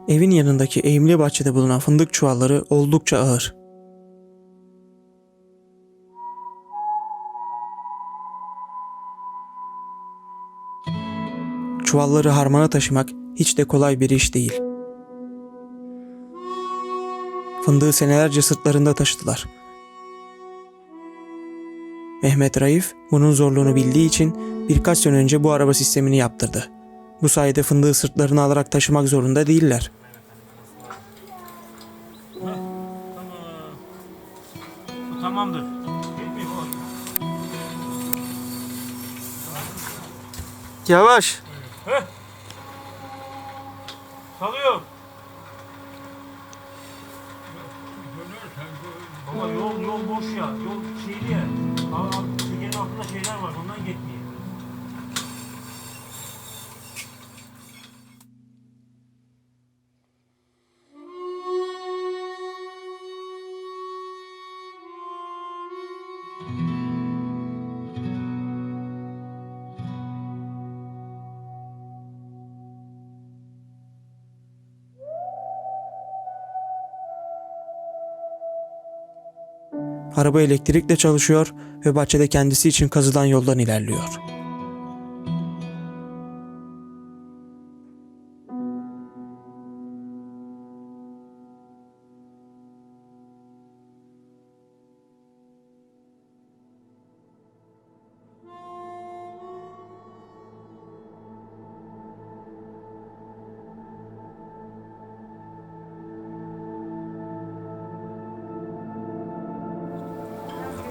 Evin yanındaki eğimli bahçede bulunan fındık çuvalları oldukça ağır. Çuvalları harmana taşımak hiç de kolay bir iş değil. Fındığı senelerce sırtlarında taşıdılar. Mehmet Raif bunun zorluğunu bildiği için birkaç sene önce bu araba sistemini yaptırdı. Bu sayede fındığı sırtlarına alarak taşımak zorunda değiller. Bu tamamdır. Yavaş. Salıyor. Baba yol boş ya. Yol şeyli ya. Tekerin altında şeyler var. Ondan gitmiyor. Araba elektrikle çalışıyor ve bahçede kendisi için kazılan yoldan ilerliyor.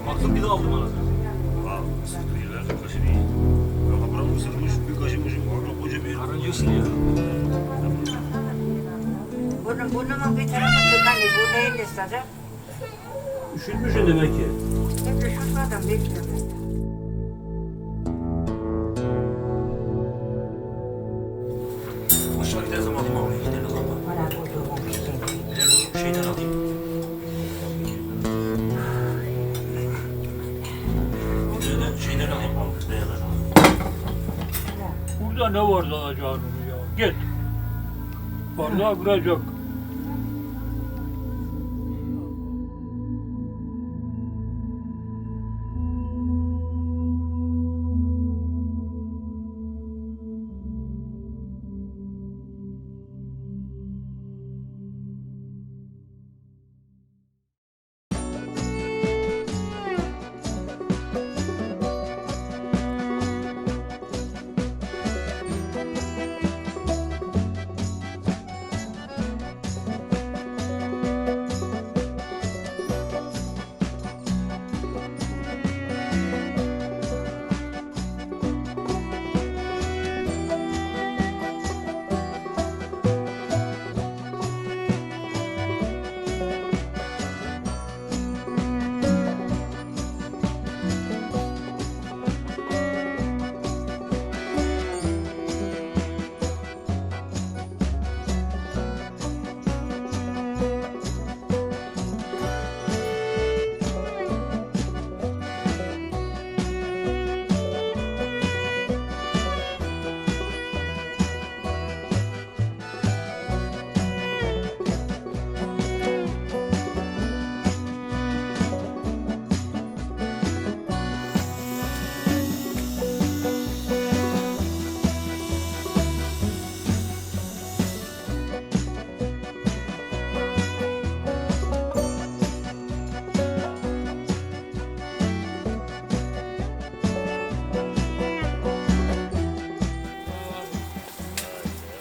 Baktım bir daha aldım bana. Sıkıyla kaşı değil. Yok buramı ısırmış, bir kaşımışım. Orada koca bir karıncasın ya. Burnumun bir tarafı tıkanıyor. Bu neyin istedim? Üşütmüşsün demek ki. Hep üşütmedim, bilmiyorum. Aşağı gidersem alayım abi. Gidelim ama. Bana koyduğum bir şey. Bir şeyden alayım. Şeyden alayım abi. Beyadan alayım. Burada ne var alacağın ya? Git. Vallahi vuracak.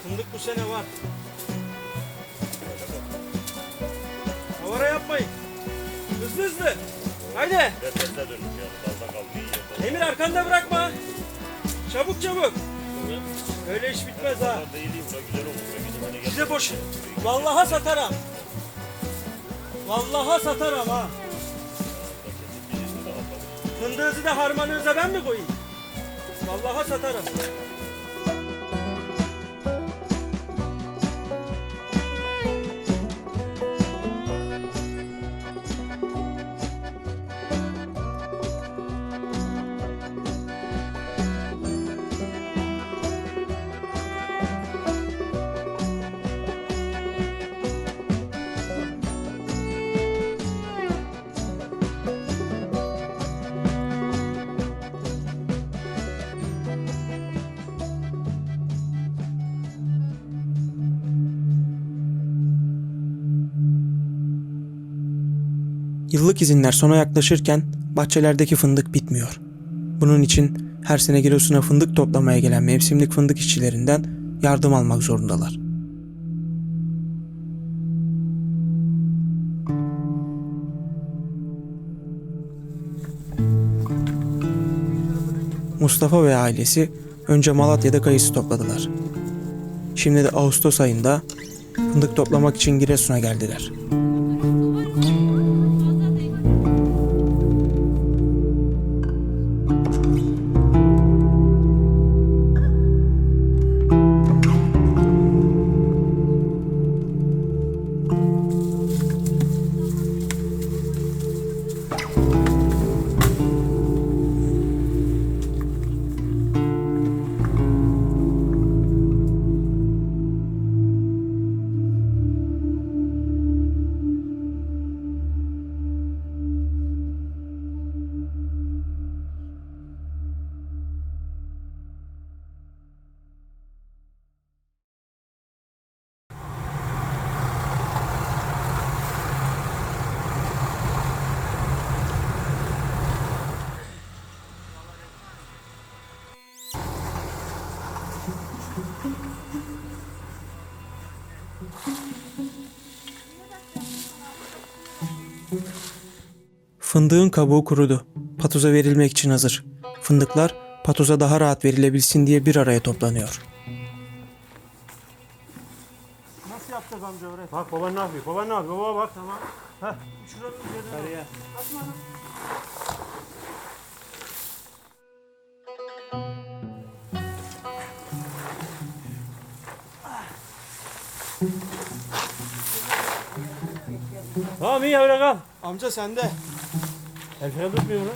Fındık bu sene var. Havara yapmayın. Hızlı hızlı. Haydi. Emir arkanda bırakma. Çabuk çabuk. Öyle iş bitmez ha. Size boş. Vallaha satarım. Vallaha satarım ha. Fındığınızı da harmanınıza ben mi koyayım? Vallaha satarım. Yıllık izinler sona yaklaşırken bahçelerdeki fındık bitmiyor. Bunun için her sene Giresun'a fındık toplamaya gelen mevsimlik fındık işçilerinden yardım almak zorundalar. Mustafa ve ailesi önce Malatya'da kayısı topladılar. Şimdi de Ağustos ayında fındık toplamak için Giresun'a geldiler. Fındığın kabuğu kurudu. Patoza verilmek için hazır. Fındıklar patoza daha rahat verilebilsin diye bir araya toplanıyor. Nasıl yapacağız amca öğret. Bak baban ne yapıyor? Baban ne yapıyor? Baba bak tamam. Heh. Şuranın üzerine. Atma. Tamam iyi öyle kal. Amca sende. El freni tutmuyor mu?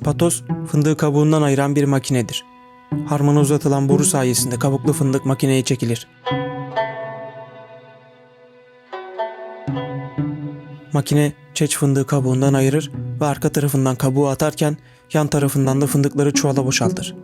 Patoz, fındığı kabuğundan ayıran bir makinedir. Harmana uzatılan boru sayesinde kabuklu fındık makineye çekilir. Makine çeç fındığı kabuğundan ayırır ve arka tarafından kabuğu atarken yan tarafından da fındıkları çuvala boşaltır.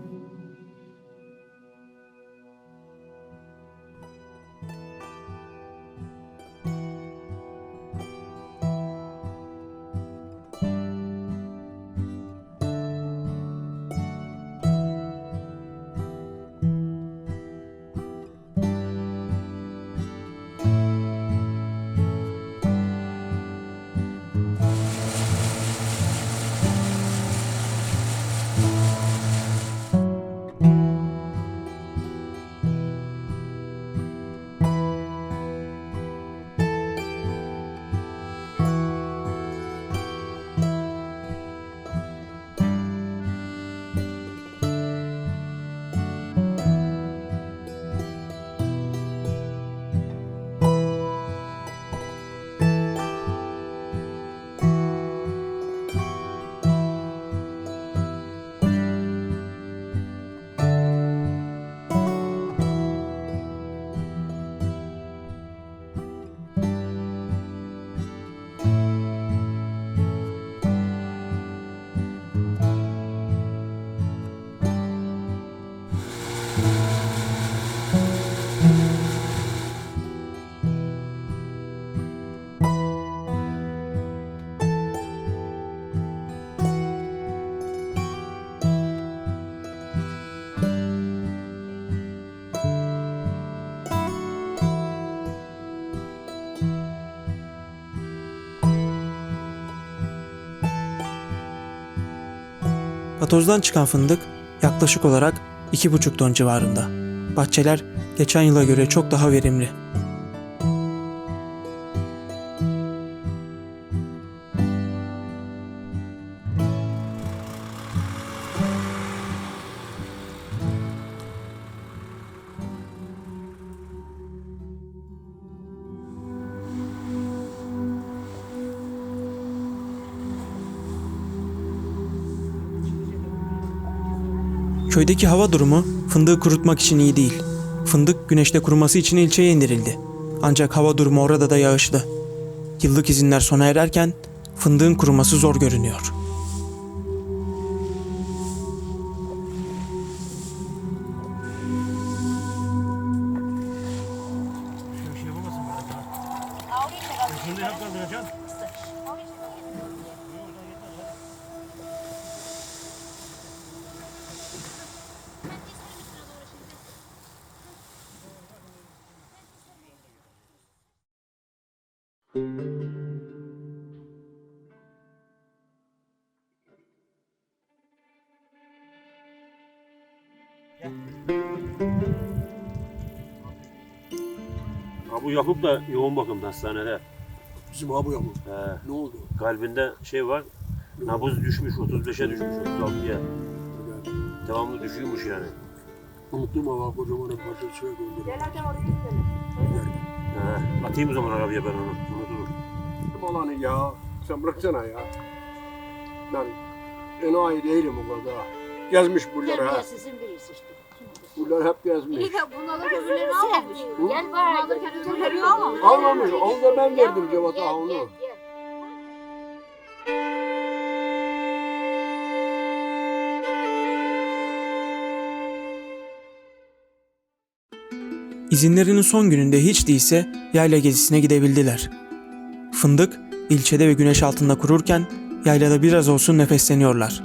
Patozdan çıkan fındık yaklaşık olarak 2,5 ton civarında. Bahçeler geçen yıla göre çok daha verimli. Köydeki hava durumu fındığı kurutmak için iyi değil. Fındık güneşte kuruması için ilçeye indirildi. Ancak hava durumu orada da yağışlı. Yıllık izinler sona ererken fındığın kuruması zor görünüyor. Abu Yakup da yoğun bakımda hastanede. Bizim Abu Yakup. Ne oldu? Kalbinde şey var, nabız düşmüş, 35'e düşmüş, 36'ya. Devamlı düşüyormuş yani. Unuttum ama kocaman parçası şöyle gördüm. Gel hadi oraya gidelim. Atayım o zaman arabaya ben onu. Unuturum. Aman ya, sen bıraksana ya. Ben enayi değilim o kadar. Gezmiş buraları ha. Sizin birisi işte. Buralar hep gezmiş. İyi de bunu alırken öbürlerini almamış. Gel bari. Bunu alırken öbürlerini almamış. Almamış, onu da ben verdim Cevat'a onu. İzinlerinin son gününde hiç değilse yayla gezisine gidebildiler. Fındık, ilçede ve güneş altında kururken yaylada biraz olsun nefesleniyorlar.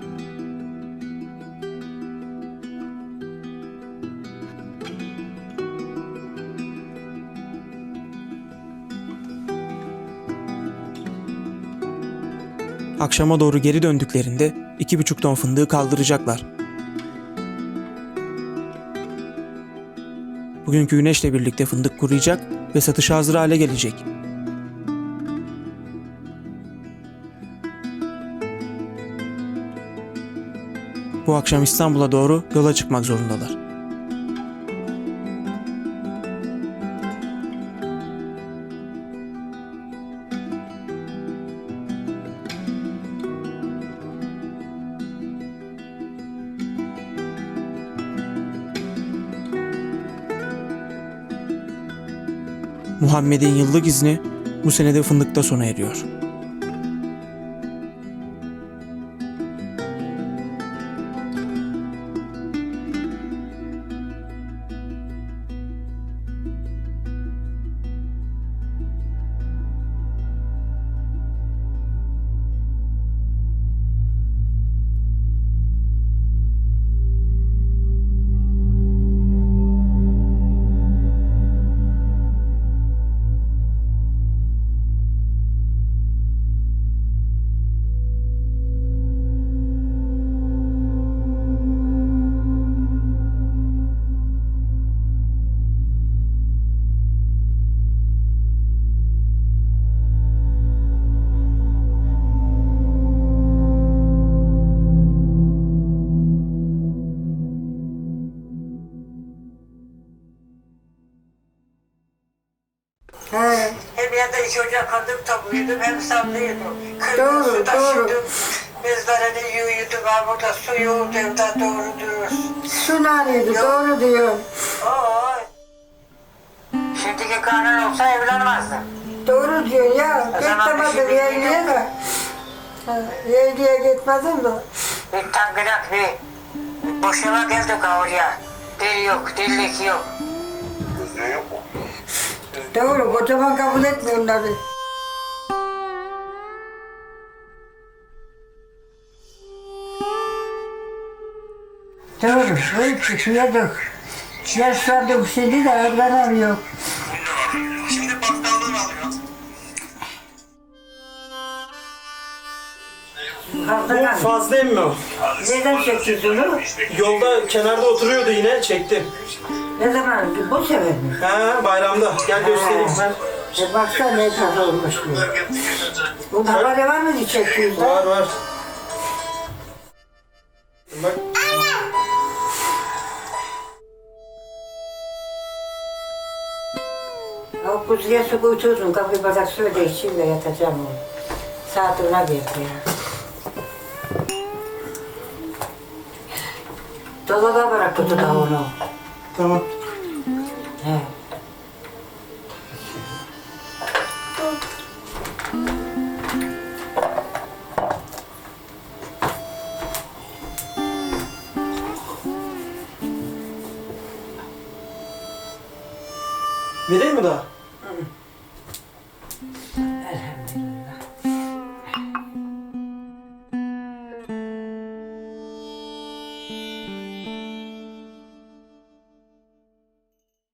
Akşama doğru geri döndüklerinde 2,5 ton fındığı kaldıracaklar. Bugünkü güneşle birlikte fındık kuruyacak ve satışa hazır hale gelecek. Bu akşam İstanbul'a doğru yola çıkmak zorundalar. Muhammed'in yıllık izni bu senede fındıkta sona eriyor. Hem yanında iş ocak fındık topluyordum hem sallıyordum. Doğru, Kırmızı doğru. taşıyordum. Mezbaranı yiyordum. Ben burada su yoğurdu evden doğru diyoruz. Su naneydi, doğru diyorsun. Şimdiki kanun olsa evlenmezdim. Doğru diyorsun ya. O zaman Gitmedim bir şey yeğliye bilmiyorum. de. Yeğliye gitmedim de. Bir tangırak bir boşama geldik oraya. Dil yok, dillik yok. Doğru, kocaman kabul etmiyor onları. Doğru, böyle çıkıyorduk. Yaşlandım şimdi de evlenemiyor. Şimdi baktallığını alıyor. Bu fazla emmi o. Neden çektin onu? Yolda kenarda oturuyordu yine çektim. Ne zaman? Bu sefer mi? Ha bayramda. Gel göstereyim ben. Baksana ne kadar olmuş bu. Bu haberi var mıydı çektiğinde? Var var. Bak. O kuzuya su koyturdum. Kapıyı bardak suyla içeyim de yatacağım onu. Saat ona geldi ya. Dolaba bırak kutuda onu. Tamam. Vereyim mi daha?